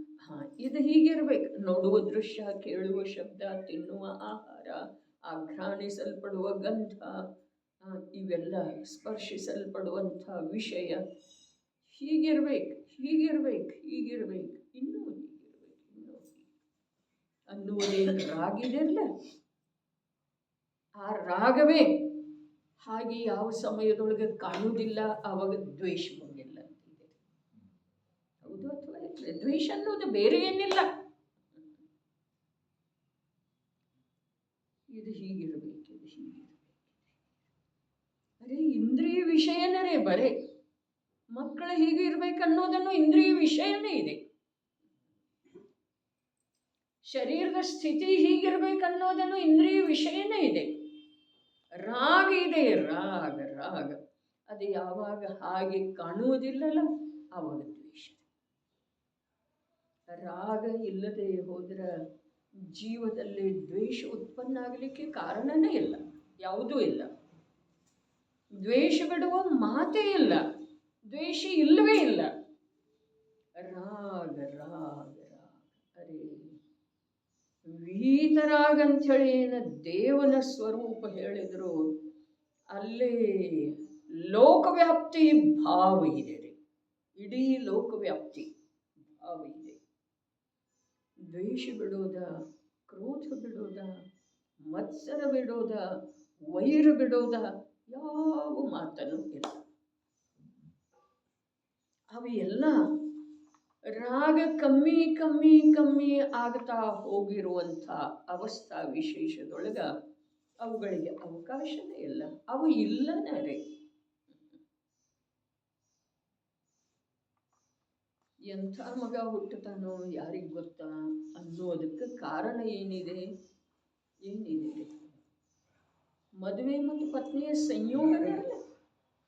ಇದು ಹೀಗಿರ್ಬೇಕು. ನೋಡುವ ದೃಶ್ಯ, ಕೇಳುವ ಶಬ್ದ, ತಿನ್ನುವ ಆಹಾರ, ಆಘ್ರಾಣಿಸಲ್ಪಡುವ ಗಂಧ, ಇವೆಲ್ಲ ಸ್ಪರ್ಶಿಸಲ್ಪಡುವಂಥ ವಿಷಯ ಹೀಗಿರ್ಬೇಕು, ಹೀಗಿರ್ಬೇಕು, ಹೀಗಿರ್ಬೇಕು, ಇನ್ನೂ ಹೀಗಿರ್ಬೇಕು, ಇನ್ನೂ ಅನ್ನುವುದೇನು ರಾಗಿದೆಲ್ಲ, ಆ ರಾಗವೇ ಹಾಗೆ ಯಾವ ಸಮಯದೊಳಗೆ ಕಾಣುವುದಿಲ್ಲ, ಆವಾಗ ದ್ವೇಷ ಬಂದಿಲ್ಲ ಅಂತಿದೆ. ಹೌದು ಅಥವಾ ದ್ವೇಷ ಅನ್ನೋದು ಬೇರೆ ಏನಿಲ್ಲ, ಇದು ಹೀಗಿರ್ಬೇಕು, ಇದು ಹೀಗಿರ್ಬೇಕು. ಅರೆ ಇಂದ್ರಿಯ ವಿಷಯನೇ ಬರೇ ಮಕ್ಕಳು ಹೀಗಿರ್ಬೇಕನ್ನೋದನ್ನು ಇಂದ್ರಿಯ ವಿಷಯನೇ ಇದೆ. ಶರೀರದ ಸ್ಥಿತಿ ಹೀಗಿರ್ಬೇಕನ್ನೋದನ್ನು ಇಂದ್ರಿಯ ವಿಷಯನೇ ಇದೆ. ರಾಗ ಇದೆ, ರಾಗ ರಾಗ ಅದು ಯಾವಾಗ ಹಾಗೆ ಕಾಣುವುದಿಲ್ಲಲ್ಲ ಆವಾಗ ದ್ವೇಷ. ರಾಗ ಇಲ್ಲದೆ ಹೋದ್ರ ಜೀವದಲ್ಲಿ ದ್ವೇಷ ಉತ್ಪನ್ನ ಆಗಲಿಕ್ಕೆ ಕಾರಣನೇ ಇಲ್ಲ, ಯಾವುದೂ ಇಲ್ಲ. ದ್ವೇಷ ಬಿಡುವ ಮಾತೇ ಇಲ್ಲ, ದ್ವೇಷ ಇಲ್ಲವೇ ಇಲ್ಲ. ರಾಗ ರಾಗ ರಾಗ. ಅರೆ ವೀತರಾಗ ಅಂಥೇಳಿ ಏನು ದೇವನ ಸ್ವರೂಪ ಹೇಳಿದ್ರು, ಅಲ್ಲಿ ಲೋಕವ್ಯಾಪ್ತಿ ಭಾವ ಇದೆ ರೀ. ಇಡೀ ಲೋಕವ್ಯಾಪ್ತಿ ಭಾವ ಇದೆ. ದ್ವೇಷ ಬಿಡೋದ, ಕ್ರೋಧ ಬಿಡೋದ, ಮತ್ಸರ ಬಿಡೋದ, ವೈರ ಬಿಡೋದ ಯಾವ ಮಾತನ್ನು ಇಲ್ಲ. ಅವು ಎಲ್ಲ ರಾಗ ಕಮ್ಮಿ ಕಮ್ಮಿ ಕಮ್ಮಿ ಆಗ್ತಾ ಹೋಗಿರುವಂಥ ಅವಸ್ಥಾ ವಿಶೇಷದೊಳಗ ಅವುಗಳಿಗೆ ಅವಕಾಶನೇ ಇಲ್ಲ, ಅವು ಇಲ್ಲನೇ ರೀ. ಎಂಥ ಮಗ ಹುಟ್ಟುತ್ತಾನೋ ಯಾರಿಗೆ ಗೊತ್ತಾ ಅನ್ನೋದಕ್ಕೆ ಕಾರಣ ಏನಿದೆ? ಏನಿದೆ ರೀ? ಮದುವೆ ಮತ್ತು ಪತ್ನಿಯ ಸಂಯೋಗವೇ ಅಲ್ಲ.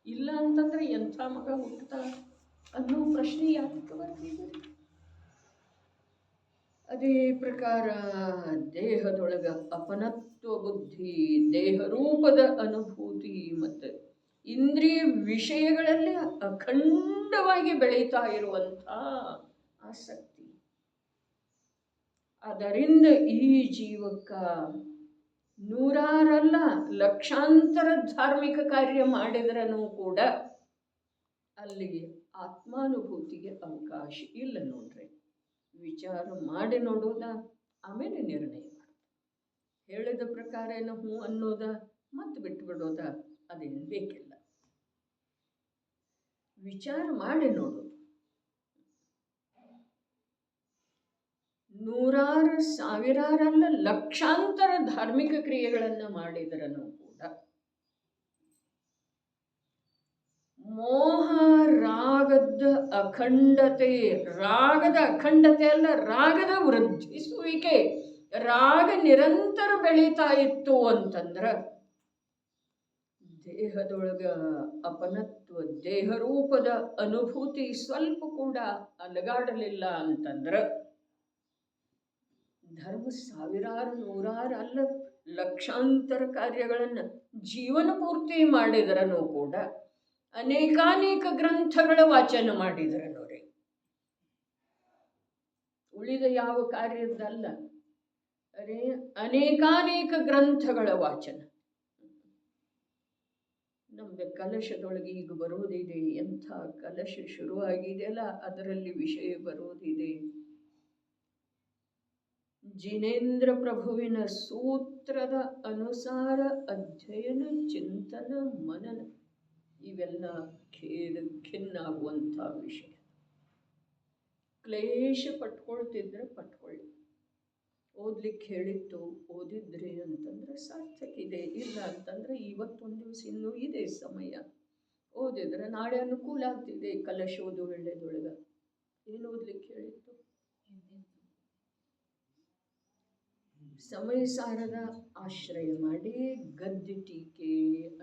ಇಲ್ಲ ಅಂತಂದ್ರೆ ಎಂಥ ಮಗ ಹುಟ್ಟುತ್ತಾ ಅನ್ನೋ ಪ್ರಶ್ನೆ ಯಾಕೆ ಬರ್ತಿದೆ? ಅದೇ ಪ್ರಕಾರ ದೇಹದೊಳಗ ಅಪನತ್ವ ಬುದ್ಧಿ, ದೇಹರೂಪದ ಅನುಭೂತಿ ಮತ್ತು ಇಂದ್ರಿಯ ವಿಷಯಗಳಲ್ಲಿ ಅಖಂಡವಾಗಿ ಬೆಳೀತಾ ಇರುವಂಥ ಆಸಕ್ತಿ, ಅದರಿಂದ ಈ ಜೀವಕ್ಕ ನೂರಾರಲ್ಲ ಲಕ್ಷಾಂತರ ಧಾರ್ಮಿಕ ಕಾರ್ಯ ಮಾಡಿದ್ರೂ ಕೂಡ ಅಲ್ಲಿಗೆ ಆತ್ಮಾನುಭೂತಿಗೆ ಅವಕಾಶ ಇಲ್ಲ ನೋಡ್ರಿ. ವಿಚಾರ ಮಾಡಿ ನೋಡೋದ, ಆಮೇಲೆ ನಿರ್ಣಯ ಮಾಡೋದು. ಹೇಳಿದ ಪ್ರಕಾರ ಏನು ಹ್ಞೂ ಅನ್ನೋದ, ಮತ್ತೆ ಬಿಟ್ಟು ಬಿಡೋದ, ಅದೇನು ಬೇಕಿಲ್ಲ. ವಿಚಾರ ಮಾಡಿ ನೋಡೋದು. ನೂರಾರು ಸಾವಿರಾರಲ್ಲ ಲಕ್ಷಾಂತರ ಧಾರ್ಮಿಕ ಕ್ರಿಯೆಗಳನ್ನು ಮಾಡಿದ್ರೂ ಕೂಡ ಮೋಹ ರಾಗದ ಅಖಂಡತೆ, ರಾಗದ ಅಖಂಡತೆ ಅಲ್ಲ, ರಾಗದ ವೃದ್ಧಿಸುವಿಕೆ, ರಾಗ ನಿರಂತರ ಬೆಳೀತಾ ಇತ್ತು ಅಂತಂದ್ರ ದೇಹದೊಳಗ ಅಪನತ್ವ, ದೇಹರೂಪದ ಅನುಭೂತಿ ಸ್ವಲ್ಪ ಕೂಡ ಅಲಗಾಡಲಿಲ್ಲ ಅಂತಂದ್ರ ಧರ್ಮ ಸಾವಿರಾರು ನೂರಾರು ಅಲ್ಲ ಲಕ್ಷಾಂತರ ಕಾರ್ಯಗಳನ್ನು ಜೀವನ ಪೂರ್ತಿ ಮಾಡಿದ್ರೂ ಕೂಡ ಅನೇಕಾನೇಕ ಗ್ರಂಥಗಳ ವಾಚನ ಮಾಡಿದ್ರೂ ರೀ, ಉಳಿದ ಯಾವ ಕಾರ್ಯದ್ದಲ್ಲ. ಅರೆ ಅನೇಕಾನೇಕ ಗ್ರಂಥಗಳ ವಾಚನ. ನಮ್ದು ಕಲಶದೊಳಗೆ ಈಗ ಬರೋದಿದೆ, ಎಂಥ ಕಲಶ ಶುರುವಾಗಿದೆಯಲ್ಲ ಅದರಲ್ಲಿ ವಿಷಯ ಬರೋದಿದೆ. ಜಿನೇಂದ್ರ ಪ್ರಭುವಿನ ಸೂತ್ರದ ಅನುಸಾರ ಅಧ್ಯಯನ, ಚಿಂತನ, ಮನನ ಇವೆಲ್ಲ ಖಿನ್ನಾಗುವಂಥ ವಿಷಯ. ಕ್ಲೇಶ ಪಟ್ಕೊಳ್ತಿದ್ರೆ ಪಟ್ಕೊಳ್ಳಿ, ಓದ್ಲಿಕ್ಕೆ ಹೇಳಿತ್ತು ಓದಿದ್ರಿ ಅಂತಂದ್ರೆ ಸಾರ್ಥಕ ಇದೆ, ಇಲ್ಲ ಅಂತಂದ್ರೆ ಇವತ್ತೊಂದು ದಿವಸ ಇನ್ನೂ ಇದೆ ಸಮಯ, ಓದಿದ್ರೆ ನಾಳೆ ಅನುಕೂಲ ಆಗ್ತಿದೆ. ಕಲಶ ಓದು ಒಳ್ಳೆದೊಳಗ ಏನು ಓದ್ಲಿಕ್ಕೆ ಹೇಳಿತ್ತು? ಸಮಯ ಸಾರದ ಆಶ್ರಯ ಮಾಡಿ ಗದ್ಯ ಟೀಕೆ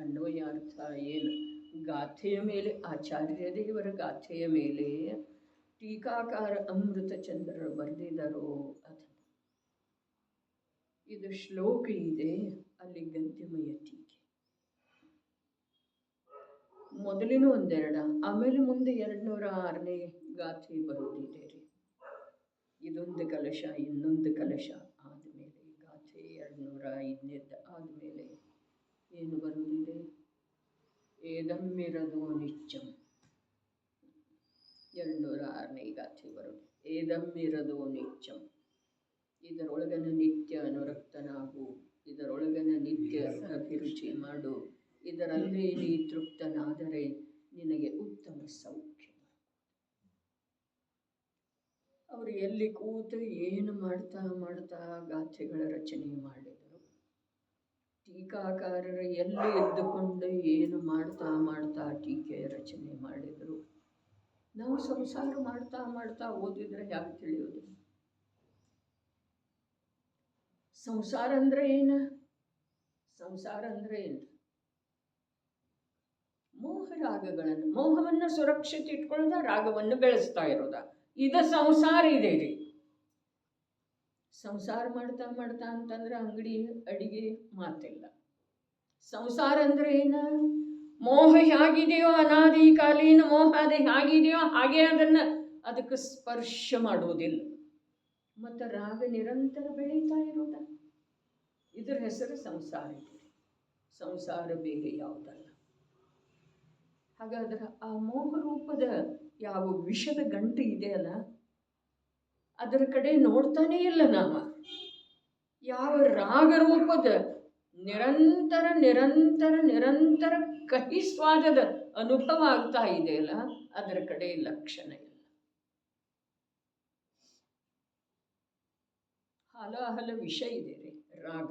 ಅನ್ವಯಾರ್ಥ ಏನು ಗಾಥೆಯ ಮೇಲೆ ಆಚಾರ್ಯ ದೇವರ ಗಾಥೆಯ ಮೇಲೆ ಟೀಕಾಕಾರ ಅಮೃತಚಂದ್ರರು ಬರೆದಿದ್ದಾರೋ ಅಥವಾ ಇದು ಶ್ಲೋಕ ಇದೆ, ಅಲ್ಲಿ ಗದ್ಯಮಯ ಟೀಕೆ. ಮೊದಲಿನ ಒಂದೆರಡ, ಆಮೇಲೆ ಮುಂದೆ 206ನೇ ಗಾಥೆ ಬರೋದಿದೆ ರೀ. ಇದೊಂದು ಕಲಶ ಇನ್ನೊಂದು ಕಲಶ ಆದಮೇಲೆ ಗಾಥೆ 205ನೇದ್ದು ಆದಮೇಲೆ ಏನು ಬರೋದಿದೆ? ಏದಮ್ಮಿರದೋ ನಿಚ್ಚಂ. 206ನೇ ಗಾಥೆ ಬರೋದು ಏದಮ್ಮಿರದೋ ನಿಚ್ಚಂ. ಇದರೊಳಗನ ನಿತ್ಯ ಅನುರಕ್ತನಾಗು, ಇದರೊಳಗನ ನಿತ್ಯ ಅಭಿರುಚಿ ಮಾಡು, ಇದರಲ್ಲೇ ನೀ ತೃಪ್ತನಾದರೆ ನಿನಗೆ ಉತ್ತಮ ಸೌಖ್ಯ. ಅವರು ಎಲ್ಲಿ ಕೂತು ಏನು ಮಾಡ್ತಾ ಮಾಡ್ತಾ ಗಾಥೆಗಳ ರಚನೆ ಮಾಡಿದರು. ಟೀಕಾಕಾರರು ಎಲ್ಲಿ ಎದ್ದುಕೊಂಡು ಏನು ಮಾಡ್ತಾ ಮಾಡ್ತಾ ಟೀಕೆಯ ರಚನೆ ಮಾಡಿದರು. ನಾವು ಸಂಸಾರ ಮಾಡ್ತಾ ಮಾಡ್ತಾ ಓದಿದ್ರೆ ಯಾಕೆ ತಿಳಿಯೋದು? ಸಂಸಾರ ಅಂದ್ರೆ ಏನು? ಸಂಸಾರ ಅಂದ್ರೆ ಏನು? ಮೋಹ ರಾಗಗಳನ್ನು, ಮೋಹವನ್ನು ಸುರಕ್ಷಿತ ಇಟ್ಕೊಳ್ಳೋದ, ರಾಗವನ್ನು ಬೆಳೆಸ್ತಾ ಇರೋದ, ಇದು ಸಂಸಾರ ಇದೆ ರೀ. ಸಂಸಾರ ಮಾಡ್ತಾ ಮಾಡ್ತಾ ಅಂತಂದ್ರೆ ಅಂಗಡಿ ಅಡಿಗೆ ಮಾತಿಲ್ಲ. ಸಂಸಾರ ಅಂದ್ರೆ ಏನು? ಮೋಹ ಹೇಗಿದೆಯೋ ಅನಾದಿ ಕಾಲೀನ ಮೋಹ ಅದು ಹೇಗಿದೆಯೋ ಹಾಗೆ ಅದಕ್ಕೆ ಸ್ಪರ್ಶ ಮಾಡುವುದಿಲ್ಲ. ಮತ್ತು ರಾಗ ನಿರಂತರ ಬೆಳೀತಾ ಇರೋದ, ಇದರ ಹೆಸರು ಸಂಸಾರ ಇದೆ. ಸಂಸಾರ ಬೇರೆ ಯಾವುದಲ್ಲ. ಹಾಗಾದ್ರೆ ಆ ಮೋಹ ರೂಪದ ಯಾವ ವಿಷದ ಗಂಟು ಇದೆಯಲ್ಲ, ಅದರ ಕಡೆ ನೋಡ್ತಾನೇ ಇಲ್ಲ ನಾವು. ಯಾವ ರಾಗರೂಪದ ನಿರಂತರ ನಿರಂತರ ನಿರಂತರ ಕಹಿ ಸ್ವಾದದ ಅನುಭವ ಆಗ್ತಾ ಇದೆಯಲ್ಲ, ಅದರ ಕಡೆ ಲಕ್ಷಣ ಇಲ್ಲ. ಹಲಹಲ ವಿಷ ಇದೆ ರೀ ರಾಗ.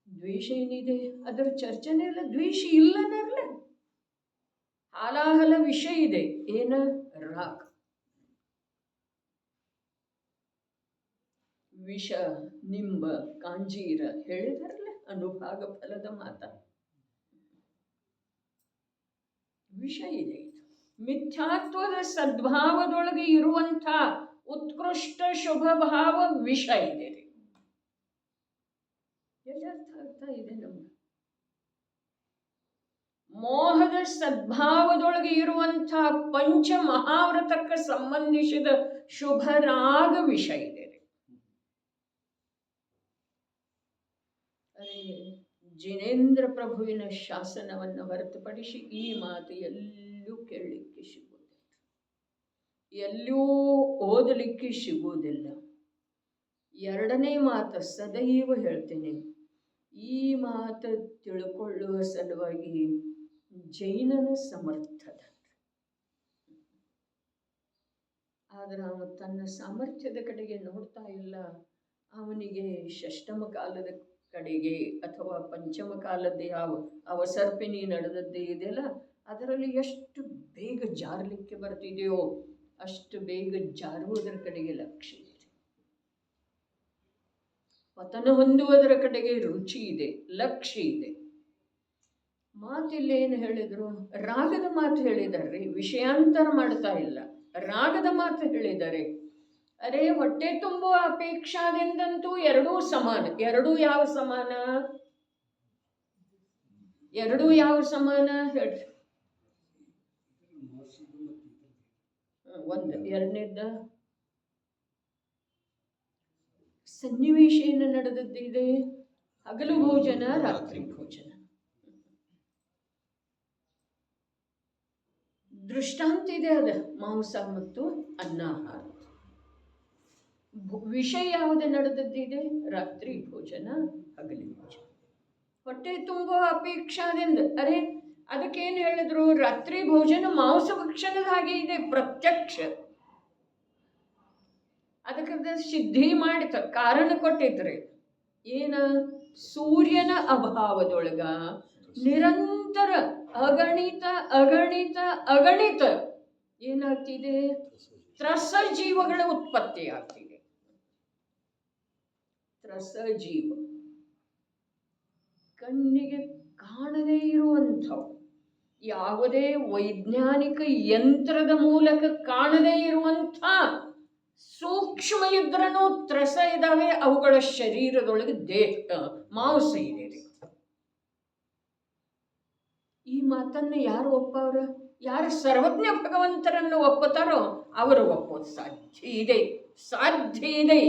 ದ್ವೇಷ ಏನಿದೆ ಅದರ ಚರ್ಚನೆ ಇಲ್ಲ, ದ್ವೇಷ ಇಲ್ಲನರ್ಲ. ಹಾಲಾಹಲ ವಿಷ ಇದೆ, ಏನ? ರಾಗ. ವಿಷ, ನಿಂಬ, ಕಾಂಜೀರ ಹೇಳಿದಾರಲ್ಲ, ಅನುಭಾಗ ಫಲದ ಮಾತ. ವಿಷ ಇದೆ. ಮಿಥ್ಯಾತ್ವದ ಸದ್ಭಾವದೊಳಗೆ ಇರುವಂಥ ಉತ್ಕೃಷ್ಟ ಶುಭ ಭಾವ ವಿಷ ಇದೆ ರೀ. ಎಲ್ಲಿ ಅರ್ಥ ಆಗ್ತಾ ಇದೆ ನಮ್ಗೆ? ಮೋಹದ ಸದ್ಭಾವದೊಳಗೆ ಇರುವಂಥ ಪಂಚ ಮಹಾವ್ರತಕ್ಕೆ ಸಂಬಂಧಿಸಿದ ಶುಭರಾಗ ವಿಷ ಇದೆ ರೀ. ಅದೇ ಜಿನೇಂದ್ರ ಪ್ರಭುವಿನ ಶಾಸನವನ್ನು ಹೊರತುಪಡಿಸಿ ಈ ಮಾತು ಎಲ್ಲೂ ಕೇಳಲಿಕ್ಕೆ ಸಿಗುವುದಿಲ್ಲ, ಎಲ್ಲೂ ಓದಲಿಕ್ಕೆ ಸಿಗುವುದಿಲ್ಲ. ಎರಡನೇ ಮಾತು ಸದೈವ ಹೇಳ್ತೇನೆ, ಈ ಮಾತು ತಿಳ್ಕೊಳ್ಳುವ ಸಲುವಾಗಿ ಜೈನನ ಸಮರ್ಥದ. ಆದರೆ ಅವನು ತನ್ನ ಸಾಮರ್ಥ್ಯದ ಕಡೆಗೆ ನೋಡ್ತಾ ಇಲ್ಲ. ಅವನಿಗೆ ಷಷ್ಟಮ ಕಾಲದ ಕಡೆಗೆ ಅಥವಾ ಪಂಚಮ ಕಾಲದ ಯಾವ ಅವಸರ್ಪಿಣಿ ನಡೆದದ್ದೇ ಇದೆಯಲ್ಲ, ಅದರಲ್ಲಿ ಎಷ್ಟು ಬೇಗ ಜಾರಲಿಕ್ಕೆ ಬರ್ತಿದೆಯೋ ಅಷ್ಟು ಬೇಗ ಜಾರುವುದರ ಕಡೆಗೆ ಲಕ್ಷ್ಯ ಇದೆ. ಪತನ ಹೊಂದುವುದರ ಕಡೆಗೆ ರುಚಿ ಇದೆ, ಲಕ್ಷ್ಯ ಇದೆ. ಮಾತಿಲ್ಲೇನು ಹೇಳಿದ್ರು? ರಾಗದ ಮಾತು ಹೇಳಿದಾರೆ, ವಿಷಯಾಂತರ ಮಾಡ್ತಾ ಇಲ್ಲ. ರಾಗದ ಮಾತು ಹೇಳಿದ್ದಾರೆ. ಅರೆ ಹೊಟ್ಟೆ ತುಂಬುವ ಅಪೇಕ್ಷಾದಿಂದಂತೂ ಎರಡೂ ಸಮಾನ. ಎರಡೂ ಯಾವ ಸಮಾನ? ಎರಡೂ ಯಾವ ಸಮಾನ ಹೇಳ್ರಿ. ಒಂದು. ಎರಡನೇದ್ದ ಸನ್ನಿವೇಶ ಏನು ನಡೆದದ್ದಿದೆ? ಹಗಲು ಭೋಜನ, ರಾತ್ರಿ ಭೋಜನ. ದೃಷ್ಟಾಂತ ಇದೆ ಅದ, ಮಾಂಸ ಮತ್ತು ಅನ್ನಾಹಾರ. ವಿಷಯ ಯಾವುದು ನಡೆದದ್ದಿದೆ? ರಾತ್ರಿ ಭೋಜನ, ಹಗಲಿ ಭೋಜನ. ಹೊಟ್ಟೆ ತುಂಬುವ ಅಪೇಕ್ಷಾದಿಂದ. ಅರೆ ಅದಕ್ಕೇನು ಹೇಳಿದ್ರು? ರಾತ್ರಿ ಭೋಜನ ಮಾಂಸ ಭಕ್ಷಣದ ಹಾಗೆ ಇದೆ, ಪ್ರತ್ಯಕ್ಷ. ಅದಕ್ಕೆ ಸಿದ್ಧಿ ಮಾಡಿತ, ಕಾರಣ ಕೊಟ್ಟಿದ್ರಿ. ಏನ? ಸೂರ್ಯನ ಅಭಾವದೊಳಗ ನಿರಂತರ ಅಗಣಿತ ಅಗಣಿತ ಅಗಣಿತ ಏನಾಗ್ತಿದೆ? ತ್ರಸ ಜೀವಗಳ ಉತ್ಪತ್ತಿ ಆಗ್ತಿದೆ. ತ್ರಸ ಜೀವ ಕಣ್ಣಿಗೆ ಕಾಣದೇ ಇರುವಂಥವು, ಯಾವುದೇ ವೈಜ್ಞಾನಿಕ ಯಂತ್ರದ ಮೂಲಕ ಕಾಣದೇ ಇರುವಂಥ ಸೂಕ್ಷ್ಮ ಇದ್ರೂ ತ್ರಸ ಇದ್ದಾವೆ. ಅವುಗಳ ಶರೀರದೊಳಗೆ ಮಾಂಸ ಇದೆ. ಈ ಮಾತನ್ನು ಯಾರು ಒಪ್ಪವ್ರ? ಯಾರು ಸರ್ವಜ್ಞ ಭಗವಂತರನ್ನು ಒಪ್ಪುತ್ತಾರೋ ಅವರು ಒಪ್ಪೋದು ಸಾಧ್ಯ ಇದೆ, ಸಾಧ್ಯ ಇದೆ.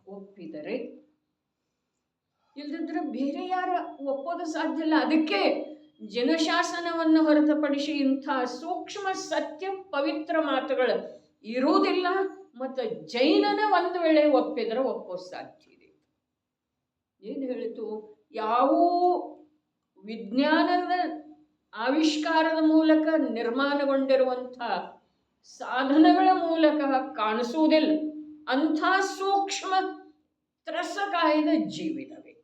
ಒಪ್ಪಿದರೆ, ಇಲ್ಲದಿದ್ರೆ ಬೇರೆ ಯಾರು ಒಪ್ಪೋದು ಸಾಧ್ಯ ಇಲ್ಲ. ಅದಕ್ಕೆ ಜನಶಾಸನವನ್ನು ಹೊರತುಪಡಿಸಿ ಇಂಥ ಸೂಕ್ಷ್ಮ ಸತ್ಯ ಪವಿತ್ರ ಮಾತುಗಳು ಇರುವುದಿಲ್ಲ. ಮತ್ತು ಜೈನನ ಒಂದು ವೇಳೆ ಒಪ್ಪಿದ್ರೆ ಒಪ್ಪೋದು ಸಾಧ್ಯ ಇದೆ. ಏನು ಹೇಳಿತು? ಯಾವ ವಿಜ್ಞಾನದ ಆವಿಷ್ಕಾರದ ಮೂಲಕ ನಿರ್ಮಾಣಗೊಂಡಿರುವಂಥ ಸಾಧನಗಳ ಮೂಲಕ ಕಾಣಿಸುವುದಿಲ್ಲ ಅಂಥ ಸೂಕ್ಷ್ಮ ತ್ರಸಕಾಯದ ಜೀವಿದವೆ.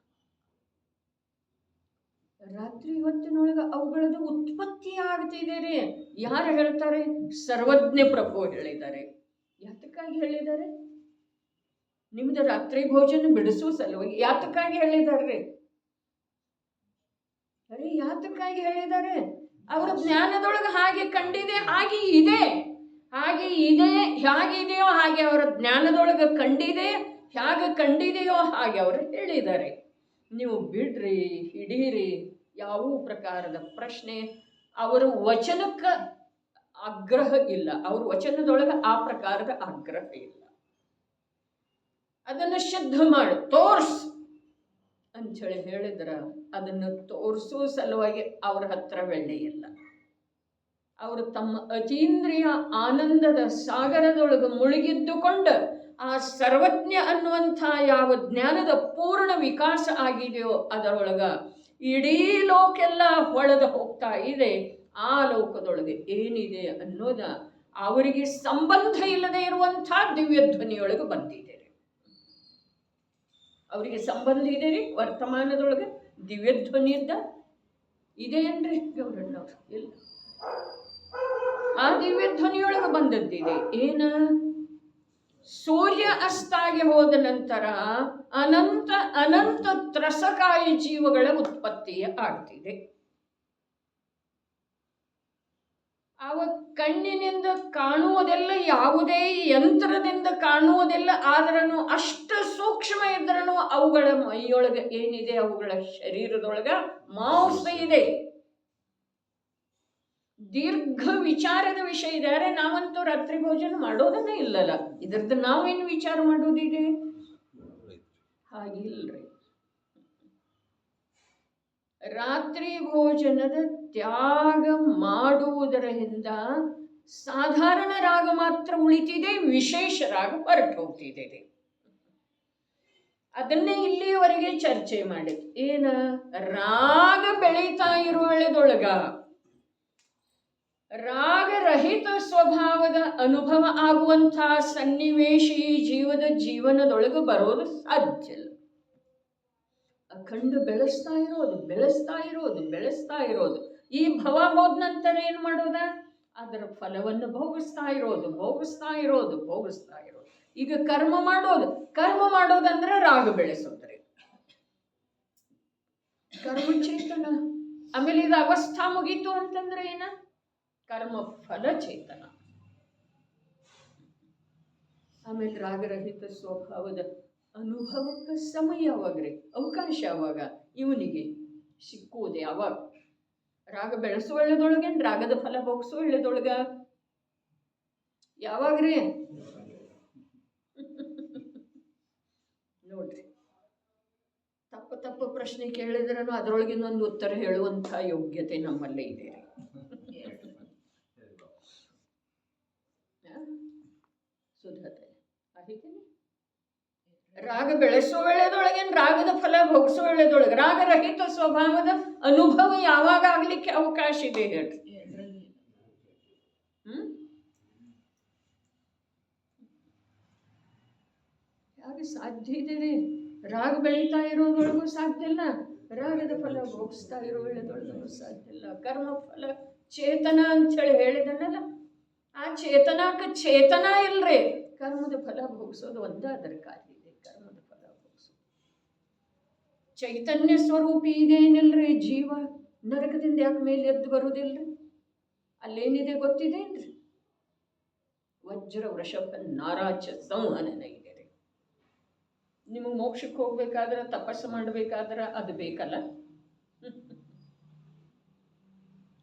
ರಾತ್ರಿ ಹೊತ್ತಿನೊಳಗೆ ಅವುಗಳದ್ದು ಉತ್ಪತ್ತಿ ಆಗ್ತಿದೆ ರೀ. ಯಾರು ಹೇಳ್ತಾರೆ? ಸರ್ವಜ್ಞ ಪ್ರಭು ಹೇಳಿದ್ದಾರೆ. ಯಾತಕ್ಕಾಗಿ ಹೇಳಿದ್ದಾರೆ? ನಿಮ್ದು ರಾತ್ರಿ ಭೋಜನ ಬಿಡಿಸುವ ಸಲುವಾಗಿ ಯಾತಕ್ಕಾಗಿ ಹೇಳಿದಾರ್ರಿ? ಅರೆ ಯಾತಕ್ಕಾಗಿ ಹೇಳಿದ್ದಾರೆ? ಅವರ ಜ್ಞಾನದೊಳಗೆ ಹಾಗೆ ಕಂಡಿದೆ, ಹಾಗೆ ಇದೆ, ಹಾಗೆ ಇದೆ, ಹೇಗಿದೆಯೋ ಹಾಗೆ ಅವರ ಜ್ಞಾನದೊಳಗೆ ಕಂಡಿದೆ, ಹೇಗೆ ಕಂಡಿದೆಯೋ ಹಾಗೆ ಅವರು ಹೇಳಿದ್ದಾರೆ. ನೀವು ಬಿಡ್ರಿ, ಹಿಡೀರಿ, ಯಾವ ಪ್ರಕಾರದ ಪ್ರಶ್ನೆ. ಅವರ ವಚನಕ್ಕೆ ಆಗ್ರಹ ಇಲ್ಲ, ಅವ್ರ ವಚನದೊಳಗೆ ಆ ಪ್ರಕಾರದ ಆಗ್ರಹ ಇಲ್ಲ. ಅದನ್ನು ಸಿದ್ಧ ಮಾಡು, ತೋರ್ಸ್ ಅಂಥೇಳಿ ಹೇಳಿದ್ರ ಅದನ್ನು ತೋರಿಸೋ ಸಲುವಾಗಿ ಅವ್ರ ಹತ್ರ ವೆಳ್ಳೆ ಇಲ್ಲ. ಅವರು ತಮ್ಮ ಅತೀಂದ್ರಿಯ ಆನಂದದ ಸಾಗರದೊಳಗೆ ಮುಳುಗಿದ್ದುಕೊಂಡು ಆ ಸರ್ವಜ್ಞ ಅನ್ನುವಂಥ ಯಾವ ಜ್ಞಾನದ ಪೂರ್ಣ ವಿಕಾಸ ಆಗಿದೆಯೋ ಅದರೊಳಗ ಇಡೀ ಲೋಕೆಲ್ಲ ಹೊಳೆದು ಹೋಗ್ತಾ ಇದೆ. ಆ ಲೋಕದೊಳಗೆ ಏನಿದೆ ಅನ್ನೋದ ಅವರಿಗೆ ಸಂಬಂಧ ಇಲ್ಲದೆ ಇರುವಂಥ ದಿವ್ಯ ಧ್ವನಿಯೊಳಗೆ ಬಂದಿದೆ. ಅವರಿಗೆ ಸಂಬಂಧ ಇದೆ ರೀ ವರ್ತಮಾನದೊಳಗೆ ದಿವ್ಯ ಧ್ವನಿಯಿಂದ ಇದೆ ಏನ್ರಿ ಗೌರಣ್ಣವ್ರು? ಇಲ್ಲ. ಆ ದಿವ್ಯ ಧ್ವನಿಯೊಳಗೆ ಬಂದದ್ದಿದೆ. ಏನ? ಸೂರ್ಯ ಅಸ್ತಾಗಿ ಹೋದ ನಂತರ ಅನಂತ ಅನಂತ ತ್ರಸಕಾಯಿ ಜೀವಗಳ ಉತ್ಪತ್ತಿಯ ಆಗ್ತಿದೆ. ಅವ ಕಣ್ಣಿನಿಂದ ಕಾಣುವುದೆಲ್ಲ ಯಾವುದೇ ಯಂತ್ರದಿಂದ ಕಾಣುವುದಿಲ್ಲ. ಆದ್ರೂ ಅಷ್ಟು ಸೂಕ್ಷ್ಮ ಇದ್ರೂ ಅವುಗಳ ಮೈಯೊಳಗೆ ಏನಿದೆ, ಅವುಗಳ ಶರೀರದೊಳಗ ಮಾಂಸ ಇದೆ. ದೀರ್ಘ ವಿಚಾರದ ವಿಷಯ ಇದೆ. ಅರೆ ನಾವಂತೂ ರಾತ್ರಿ ಭೋಜನ ಮಾಡೋದನ್ನ ಇಲ್ಲಲ್ಲ, ಇದ್ರದ್ದು ನಾವೇನು ವಿಚಾರ ಮಾಡೋದಿದೆ? ಹಾಗಿಲ್ರಿ. ರಾತ್ರಿ ಭೋಜನದ ತ್ಯಾಗ ಮಾಡುವುದರಿಂದ ಸಾಧಾರಣ ರಾಗ ಮಾತ್ರ ಉಳಿತಿದೆ, ವಿಶೇಷ ರಾಗ ಹೊರಟು ಹೋಗ್ತಿದೆ. ಅದನ್ನೇ ಇಲ್ಲಿಯವರೆಗೆ ಚರ್ಚೆ ಮಾಡಿದ್ವಿ. ಏನ? ರಾಗ ಬೆಳೀತಾ ಇರುವಳೆದೊಳಗ ರಾಗರಹಿತ ಸ್ವಭಾವದ ಅನುಭವ ಆಗುವಂತಹ ಸನ್ನಿವೇಶ ಈ ಜೀವನದೊಳಗೆ ಬರೋದು ಸಾಧ್ಯ ಇಲ್ಲ. ಅಖಂಡ ಬೆಳೆಸ್ತಾ ಇರೋದು ಈ ಭವ ಹೋದ ನಂತರ ಏನ್ ಮಾಡೋದ? ಅದರ ಫಲವನ್ನು ಭೋಗಿಸ್ತಾ ಇರೋದು. ಈಗ ಕರ್ಮ ಮಾಡೋದಂದ್ರೆ ರಾಗ ಬೆಳೆಸೋದ್ರಿ, ಕರ್ಮ ಚೇತನ. ಆಮೇಲೆ ಇದು ಅವಸ್ಥಾ ಮುಗೀತು ಅಂತಂದ್ರೆ ಏನ? ಕರ್ಮ ಫಲ ಚೇತನ. ಆಮೇಲೆ ರಾಗರಹಿತ ಸ್ವಭಾವದ ಅನುಭವಕ್ಕೆ ಸಮಯ ಯಾವಾಗ್ರಿ? ಅವಕಾಶ ಯಾವಾಗ ಇವನಿಗೆ ಸಿಕ್ಕುವುದೇ? ಯಾವಾಗ? ರಾಗ ಬೆಳೆಸುವಳ್ಳದೊಳಗೇನು ರಾಗದ ಫಲ ಭೋಗಿಸುವಳ್ಳದೊಳಗ ಯಾವಾಗ್ರಿ? ನೋಡ್ರಿ, ತಪ್ಪು ಪ್ರಶ್ನೆ ಕೇಳಿದ್ರೂ ಅದರೊಳಗಿನೊಂದು ಉತ್ತರ ಹೇಳುವಂಥ ಯೋಗ್ಯತೆ ನಮ್ಮಲ್ಲೇ ಇದೆ. ಸುಧತೆ ಆಗಿದ್ದೀನಿ. ರಾಗ ಬೆಳೆಸುವ ವೇಳೆದೊಳಗೇನು ರಾಗದ ಫಲ ಭೋಗಿಸುವ ವೇಳೆದೊಳಗೆ ರಾಗರಹಿತ ಸ್ವಭಾವದ ಅನುಭವ ಯಾವಾಗ ಆಗ್ಲಿಕ್ಕೆ ಅವಕಾಶ ಇದೆ ಹೇಳ್ರಿ? ಯಾಕೆ ಸಾಧ್ಯ ಇದೆ ರೀ? ರಾಗ ಬೆಳೀತಾ ಇರೋದ್ರೊಳಗೂ ಸಾಧ್ಯ ಇಲ್ಲ, ರಾಗದ ಫಲ ಭೋಗಿಸ್ತಾ ಇರೋ ವೇಳೆದೊಳಗೂ ಸಾಧ್ಯ ಇಲ್ಲ. ಕರ್ಮ ಫಲ ಚೇತನ ಅಂಥೇಳಿ ಹೇಳಿದನಲ್ಲ, ಆ ಚೇತನಕ್ಕೆ ಚೇತನ ಇಲ್ರಿ. ಕರ್ಮದ ಫಲ ಭೋಗಿಸೋದು ಒಂದೇ ಅದರ ಕಾರ್ಯ ಇದೆ. ಕರ್ಮದ ಫಲ ಭೋಗಿಸೋದು ಚೈತನ್ಯ ಸ್ವರೂಪಿ ಇದೇನಿಲ್ರಿ. ಜೀವ ನರಕದಿಂದ ಯಾಕೆ ಮೇಲೆ ಎದ್ದು ಬರುವುದಿಲ್ರಿ? ಅಲ್ಲೇನಿದೆ ಗೊತ್ತಿದೇನ್ರಿ? ವಜ್ರ ವೃಷಭ ನಾರಾಚ ಸಂವಹನ ಇದೆ ರೀ. ನಿಮಗೆ ಮೋಕ್ಷಕ್ಕೆ ಹೋಗ್ಬೇಕಾದ್ರೆ, ತಪಸ್ಸು ಮಾಡಬೇಕಾದ್ರೆ ಅದು ಬೇಕಲ್ಲ,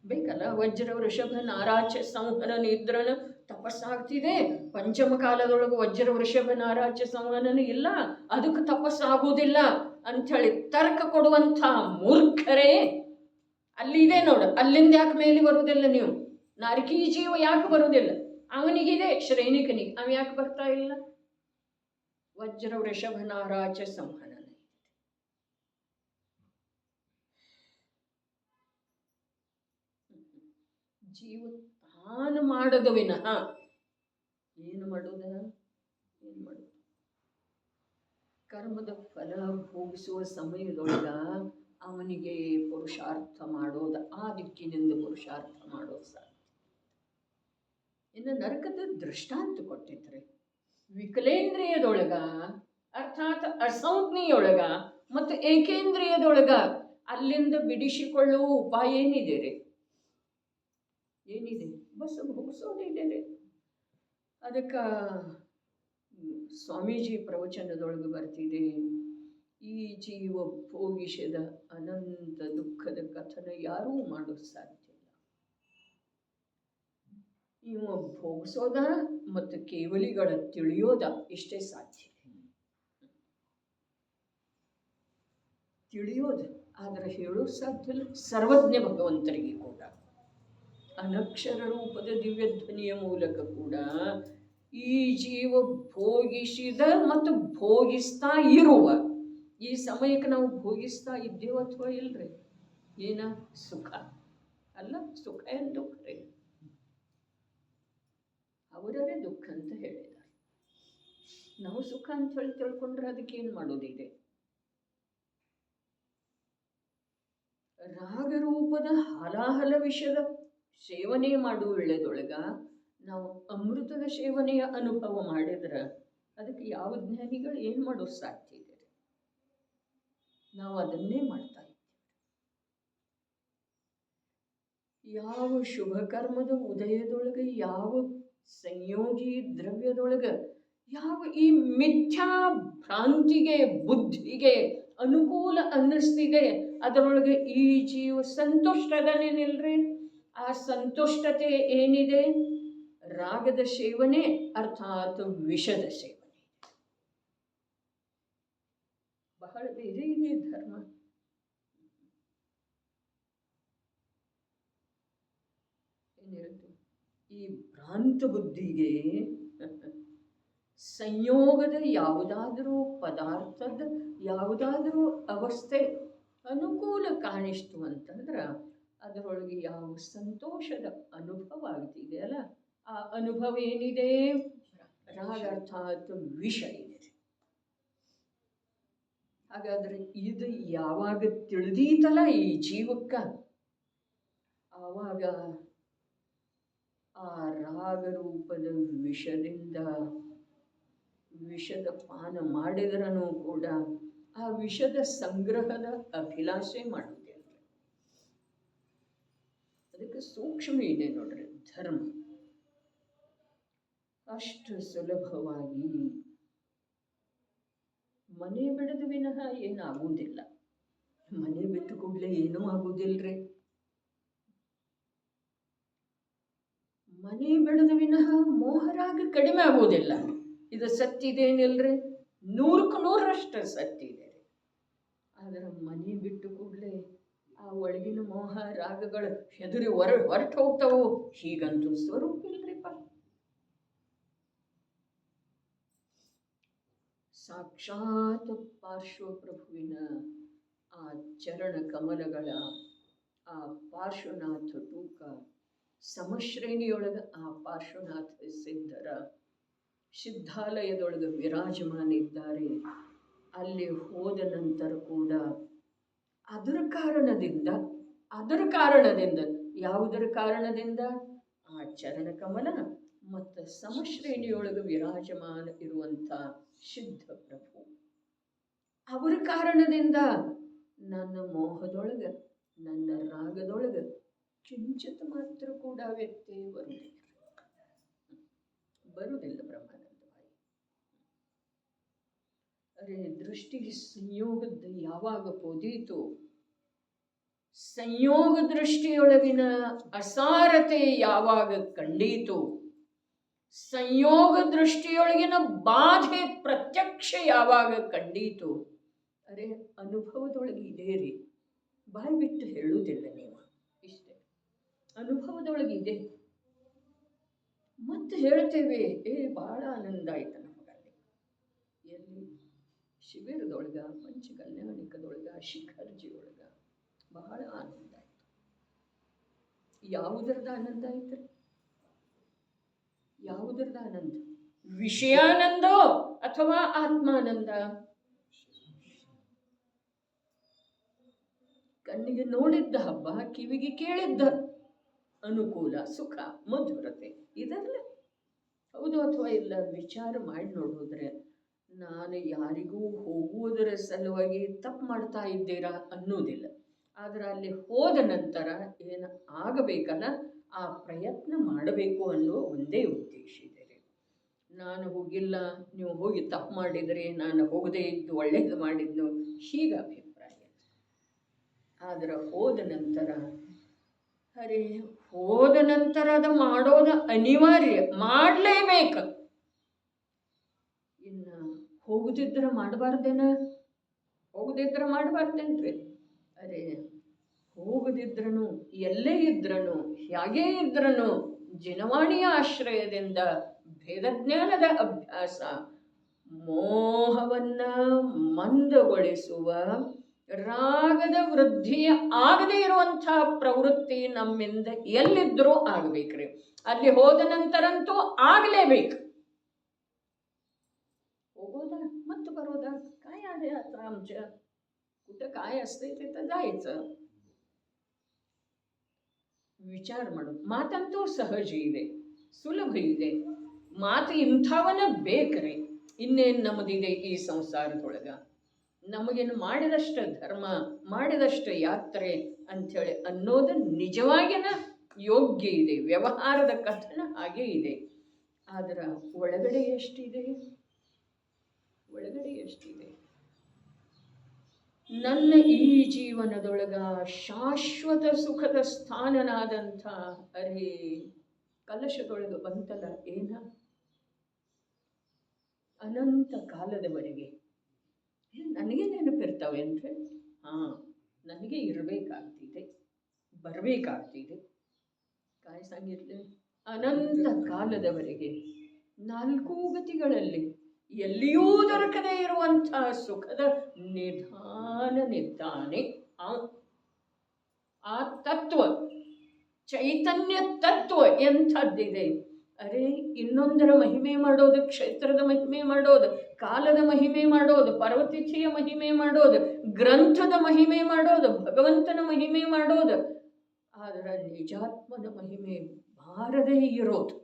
ಬೇಕಲ್ಲ. ವಜ್ರ ವೃಷಭ ನಾರಾಚ ಸಂವಹನ ಇದ್ರನ ತಪಸ್ಸಾಗ್ತಿದೆ. ಪಂಚಮ ಕಾಲದೊಳಗೆ ವಜ್ರ ವೃಷಭ ನಾರಾಚ ಸಂವಹನ ಇಲ್ಲ, ಅದಕ್ಕೆ ತಪಸ್ಸಾಗುವುದಿಲ್ಲ ಅಂಥೇಳಿ ತರ್ಕ ಕೊಡುವಂಥ ಮೂರ್ಖರೇ ಅಲ್ಲಿದೆ ನೋಡು. ಅಲ್ಲಿಂದ ಯಾಕೆ ಮೇಲೆ ಬರುವುದಿಲ್ಲ ನೀವು? ನಾರಕೀ ಜೀವ ಯಾಕೆ ಬರುವುದಿಲ್ಲ? ಅವನಿಗಿದೆ ಶ್ರೇಣಿಕನಿಗೆ, ಅವ ಯಾಕೆ ಬರ್ತಾ ಇಲ್ಲ? ವಜ್ರ ವೃಷಭ ನಾರಾಚ ಸಂಹನನ. ಜೀವ ತಾನು ಮಾಡದ ವಿನಃ ಏನು ಮಾಡುದ? ಏನು ಮಾಡುದು? ಕರ್ಮದ ಫಲ ಭೋಗಿಸುವ ಸಮಯದೊಳಗ ಅವನಿಗೆ ಪುರುಷಾರ್ಥ ಮಾಡೋದು, ಆ ದಿಕ್ಕಿನಿಂದ ಪುರುಷಾರ್ಥ ಮಾಡೋದು ಸಾಧ್ಯ. ಇನ್ನು ನರಕದ ದೃಷ್ಟಾಂತ ಕೊಟ್ಟಿದ್ರೆ, ವಿಕಲೇಂದ್ರಿಯದೊಳಗ ಅರ್ಥಾತ್ ಅಸಂಜ್ಞೆಯೊಳಗ ಮತ್ತು ಏಕೇಂದ್ರಿಯದೊಳಗ ಅಲ್ಲಿಂದ ಬಿಡಿಸಿಕೊಳ್ಳುವ ಉಪಾಯ ಏನಿದೆ ರೀ? ಏನಿದೆ? ಬಸ್ ಭೋಗಿಸೋದಿದೆ ರೀ. ಅದಕ್ಕೆ ಸ್ವಾಮೀಜಿ ಪ್ರವಚನದೊಳಗೆ ಬರ್ತಿದೆ, ಈ ಜೀವ ಭೋಗಿಸಿದ ಅನಂತ ದುಃಖದ ಕಥನ ಯಾರೂ ಮಾಡೋದು ಸಾಧ್ಯ ಇಲ್ಲ. ಇವ ಭೋಗಿಸೋದ ಮತ್ತು ಕೇವಲಿಗಳ ತಿಳಿಯೋದ ಇಷ್ಟೇ ಸಾಧ್ಯ. ತಿಳಿಯೋದು ಆದರೆ ಹೇಳೋದು ಸಾಧ್ಯ ಇಲ್ಲ. ಸರ್ವಜ್ಞ ಭಗವಂತರಿಗೆ ಕೂಡ ಅನಕ್ಷರ ರೂಪದ ದಿವ್ಯ ಧ್ವನಿಯ ಮೂಲಕ ಕೂಡ ಈ ಜೀವ ಭೋಗಿಸಿದ ಮತ್ತು ಭೋಗಿಸ್ತಾ ಇರುವ ಈ ಸಮಯಕ್ಕೆ ನಾವು ಭೋಗಿಸ್ತಾ ಇದ್ದೇವೆ ಅಥವಾ ಇಲ್ರಿ? ಏನ ಸುಖ ಅಲ್ಲ, ಸುಖ ಏನು ದುಃಖ ರೀ. ಅವರೇ ದುಃಖ ಅಂತ ಹೇಳಿದ್ದಾರೆ. ನಾವು ಸುಖ ಅಂತ ಹೇಳಿ ತಿಳ್ಕೊಂಡ್ರೆ ಅದಕ್ಕೆ ಏನು ಮಾಡೋದಿದೆ? ರಾಗರೂಪದ ಹಲಾಹಲ ವಿಷದ ಸೇವನೆ ಮಾಡುವ ವೇಳೆದೊಳಗ ನಾವು ಅಮೃತದ ಸೇವನೆಯ ಅನುಭವ ಮಾಡಿದ್ರೆ ಅದಕ್ಕೆ ಯಾವ ಜ್ಞಾನಿಗಳು ಏನು ಮಾಡೋದು ಸಾಧ್ಯ ಇದೆ? ನಾವು ಅದನ್ನೇ ಮಾಡ್ತಾ ಇದ್ದೇವೆ. ಯಾವ ಶುಭ ಕರ್ಮದ ಉದಯದೊಳಗೆ, ಯಾವ ಸಂಯೋಗಿ ದ್ರವ್ಯದೊಳಗೆ, ಯಾವ ಈ ಮಿಥ್ಯಾ ಭ್ರಾಂತಿಗೆ ಬುದ್ಧಿಗೆ ಅನುಕೂಲ ಅನ್ನಿಸ್ತಿದೆ, ಅದರೊಳಗೆ ಈ ಜೀವ ಸಂತುಷ್ಟದನೇನಿಲ್ರಿ. ಆ ಸಂತುಷ್ಟತೆ ಏನಿದೆ? ರಾಗದ ಸೇವನೆ ಅರ್ಥಾತ್ ವಿಷದ ಸೇವನೆ. ಬಹಳ ಬೇರೆ ಇದೆ ಧರ್ಮ. ಏನು ಹೇಳ್ತು? ಈ ಭ್ರಾಂತ ಬುದ್ಧಿಗೆ ಸಂಯೋಗದ ಯಾವುದಾದರೂ ಪದಾರ್ಥದ ಯಾವುದಾದರೂ ಅವಸ್ಥೆ ಅನುಕೂಲ ಕಾಣಿಸ್ತು ಅಂತಂದ್ರೆ ಅದರೊಳಗೆ ಯಾವ ಸಂತೋಷದ ಅನುಭವ ಆಗ್ತಿದೆಯಲ್ಲ, ಆ ಅನುಭವ ಏನಿದೆ? ರಾಗ ಅರ್ಥಾತ್ ವಿಷ ಇದೆ. ಹಾಗಾದ್ರೆ ಇದು ಯಾವಾಗ ತಿಳಿದೀತಲ್ಲ ಈ ಜೀವಕ್ಕ, ಆವಾಗ ಆ ರಾಗರೂಪದ ವಿಷದಿಂದ ವಿಷದ ಪಾನ ಮಾಡಿದ್ರೂ ಕೂಡ ಆ ವಿಷದ ಸಂಗ್ರಹದ ಅಭಿಲಾಷೆ ಮಾಡುವುದಿಲ್ಲ. ಅದಕ್ಕೆ ಸೂಕ್ಷ್ಮ ಇದೆ ನೋಡ್ರಿ ಧರ್ಮ. ಅಷ್ಟು ಸುಲಭವಾಗಿ ಮನೆ ಬಿಡದ ವಿನಃ ಏನಾಗುವುದಿಲ್ಲ. ಮನೆ ಬಿಟ್ಟು ಕೂಡಲೇ ಏನೂ ಆಗುವುದಿಲ್ರಿ. ಮನೆ ಬಿಡದ ವಿನಃ ಮೋಹರಾಗ ಕಡಿಮೆ ಆಗುವುದಿಲ್ಲ. ಇದು ಸತ್ತಿದೇನಿಲ್ರಿ, 100ಕ್ಕೆ 100ರಷ್ಟು ಸತ್ತಿದೆ. ಆದರೆ ಮನೆ ಬಿಟ್ಟು ಕೂಡಲೇ ಆ ಒಳಗಿನ ಮೋಹ ರಾಗಗಳು ಹೆದರಿ ಹೊರಟು ಹೋಗ್ತಾವು. ಹೀಗಂತೂ ಸ್ವರೂಪ ಇಲ್ರಿಪ್ಪ. ಸಾಕ್ಷಾತ್ ಪಾರ್ಶ್ವಪ್ರಭುವಿನ ಆ ಚರಣ ಕಮಲಗಳ ಆ ಪಾರ್ಶ್ವನಾಥ ಟೂಕ ಸಮಶ್ರೇಣಿಯೊಳಗೆ ಆ ಪಾರ್ಶ್ವನಾಥ ಸಿದ್ಧರ ಸಿದ್ಧಾಲಯದೊಳಗೆ ವಿರಾಜಮಾನಿದ್ದಾರೆ. ಅಲ್ಲಿ ಹೋದ ನಂತರ ಕೂಡ ಅದರ ಕಾರಣದಿಂದ ಯಾವುದರ ಕಾರಣದಿಂದ ಆ ಚರಣ ಕಮಲ ಮತ್ತು ಸಮಶ್ರೇಣಿಯೊಳಗೆ ವಿರಾಜಮಾನ ಇರುವಂಥ ಸಿದ್ಧ ಪ್ರಭು ಅವರ ಕಾರಣದಿಂದ ನನ್ನ ಮೋಹದೊಳಗೆ ನನ್ನ ರಾಗದೊಳಗೆ ಕಿಂಚಿತ್ ಮಾತ್ರ ಕೂಡ ವ್ಯಕ್ತಿ ಬರುವುದಿಲ್ಲ ಬ್ರಹ್ಮಾನಂದವಾಗಿ. ಅರೆ ದೃಷ್ಟಿ ಸಂಯೋಗದ ಯಾವಾಗ ಪೋದೀತು, ಸಂಯೋಗ ದೃಷ್ಟಿಯೊಳಗಿನ ಅಸಾರತೆ ಯಾವಾಗ ಕಂಡೀತು, ಸಂಯೋಗ ದೃಷ್ಟಿಯೊಳಗಿನ ಬಾಧೆ ಪ್ರತ್ಯಕ್ಷ ಯಾವಾಗ ಕಂಡೀತು, ಅರೆ ಅನುಭವದೊಳಗೆ ಇದೆ ರೀ, ಬಾಯಿ ಬಿಟ್ಟು ಹೇಳುವುದಿಲ್ಲ ನೀವು, ಇಷ್ಟೇ ಅನುಭವದೊಳಗೆ ಇದೆ. ಮತ್ತೆ ಹೇಳ್ತೇವೆ, ಬಹಳ ಆನಂದ ಆಯ್ತು ನಮಗಲ್ಲಿ. ಎಲ್ಲಿ ಶಿಬಿರದೊಳಗ, ಪಂಚಕಲ್ಯಾಣಿಕದೊಳಗ, ಶಿಖರ್ಜಿಯೊಳಗ ಬಹಳ ಆನಂದ ಆಯ್ತು. ಯಾವುದರದ ಆನಂದ ಆಯ್ತು? ಯಾವುದರದ ಆನಂದ? ವಿಷಯಾನಂದೋ ಅಥವಾ ಆತ್ಮಾನಂದ? ಕಣ್ಣಿಗೆ ನೋಡಿದ್ದ ಹಬ್ಬ, ಕಿವಿಗೆ ಕೇಳಿದ್ದ ಅನುಕೂಲ, ಸುಖ, ಮಧುರತೆ, ಇದರಲ್ಲ ಹೌದು ಅಥವಾ ಇಲ್ಲ ವಿಚಾರ ಮಾಡಿ ನೋಡಿದ್ರೆ ನಾನು ಯಾರಿಗೂ ಹೋಗುವುದರ ಸಲುವಾಗಿ ತಪ್ಪು ಮಾಡ್ತಾ ಇದ್ದೀರಾ ಅನ್ನೋದಿಲ್ಲ. ಆದರೆ ಅಲ್ಲಿ ಹೋದ ನಂತರ ಏನು ಆಗಬೇಕಲ್ಲ, ಆ ಪ್ರಯತ್ನ ಮಾಡಬೇಕು ಅನ್ನೋ ಒಂದೇ ಉದ್ದೇಶ ಇದೆ. ನಾನು ಹೋಗಿಲ್ಲ, ನೀವು ಹೋಗಿ ತಪ್ಪು ಮಾಡಿದರೆ, ನಾನು ಹೋಗದೇ ಇದ್ದು ಒಳ್ಳೇದು ಮಾಡಿದ್ನು, ಹೀಗ ಅಭಿಪ್ರಾಯ. ಆದರೆ ಹೋದ ನಂತರ ಅರೆ ಹೋದ ನಂತರ ಅದು ಮಾಡೋದು ಅನಿವಾರ್ಯ, ಮಾಡಲೇಬೇಕು. ಇನ್ನು ಹೋಗುದಿದ್ರೆ ಮಾಡಬಾರ್ದೇನ? ಹೋಗದಿದ್ರೆ ಮಾಡಬಾರ್ದೇನ್ರಿ? ಅರೆ ಹೋಗದಿದ್ರನು, ಎಲ್ಲೇ ಇದ್ರನು, ಹೇಗೇ ಇದ್ರನು, ಜಿನವಾಣಿಯ ಆಶ್ರಯದಿಂದ ಭೇದಜ್ಞಾನದ ಅಭ್ಯಾಸ ಮೋಹವನ್ನ ಮಂದಗೊಳಿಸುವ, ರಾಗದ ವೃದ್ಧಿ ಆಗದೇ ಇರುವಂತಹ ಪ್ರವೃತ್ತಿ ನಮ್ಮಿಂದ ಎಲ್ಲಿದ್ರೂ ಆಗಬೇಕ್ರಿ. ಅಲ್ಲಿ ಹೋದ ನಂತರಂತೂ ಆಗಲೇಬೇಕು. ಹೋಗೋದ ಮತ್ತು ಬರೋದ काय आहे आता आमच्या, कुठं काय असते तिथं जायचं. ವಿಚಾರ ಮಾಡೋದು. ಮಾತಂತೂ ಸಹಜ ಇದೆ, ಸುಲಭ ಇದೆ. ಮಾತು ಇಂಥವನ ಬೇಕ್ರಿ. ಇನ್ನೇನು ನಮ್ಮದಿದೆ ಈ ಸಂಸಾರದೊಳಗ? ನಮಗೇನು ಮಾಡಿದಷ್ಟು ಧರ್ಮ, ಮಾಡಿದಷ್ಟು ಯಾತ್ರೆ ಅಂಥೇಳಿ ಅನ್ನೋದು ನಿಜವಾಗಿನ ಯೋಗ್ಯ ಇದೆ. ವ್ಯವಹಾರದ ಕಥನ ಹಾಗೇ ಇದೆ. ಆದ್ರೆ ಒಳಗಡೆ ಎಷ್ಟಿದೆ? ಒಳಗಡೆ ಎಷ್ಟಿದೆ? ನನ್ನ ಈ ಜೀವನದೊಳಗ ಶಾಶ್ವತ ಸುಖದ ಸ್ಥಾನನಾದಂಥ ಅರೆ ಕಲಶದೊಳಗೆ ಬಂತಲ್ಲ, ಏನ ಅನಂತ ಕಾಲದವರೆಗೆ ನನಗೆ ನೆನಪಿರ್ತಾವೇನ್ರಿ? ನನಗೆ ಇರಬೇಕಾಗ್ತಿದೆ, ಬರಬೇಕಾಗ್ತಿದೆ. काय सांगितले? ಅನಂತ ಕಾಲದವರೆಗೆ ನಾಲ್ಕೂ ಗತಿಗಳಲ್ಲಿ ಎಲ್ಲಿಯೂ ದೊರಕದೇ ಇರುವಂತಹ ಸುಖದ ನಿಧಾನನಿದ್ದಾನೆ ಆ ತತ್ವ, ಚೈತನ್ಯ ತತ್ವ ಎಂಥದ್ದಿದೆ. ಅರೆ ಇನ್ನೊಂದರ ಮಹಿಮೆ ಮಾಡೋದು, ಕ್ಷೇತ್ರದ ಮಹಿಮೆ ಮಾಡೋದು, ಕಾಲದ ಮಹಿಮೆ ಮಾಡೋದು, ಪರ್ವತಿಥಿಯ ಮಹಿಮೆ ಮಾಡೋದು, ಗ್ರಂಥದ ಮಹಿಮೆ ಮಾಡೋದು, ಭಗವಂತನ ಮಹಿಮೆ ಮಾಡೋದು, ಆದ್ರೆ ನಿಜಾತ್ಮನ ಮಹಿಮೆ ಬಾರದೇ ಇರೋದು.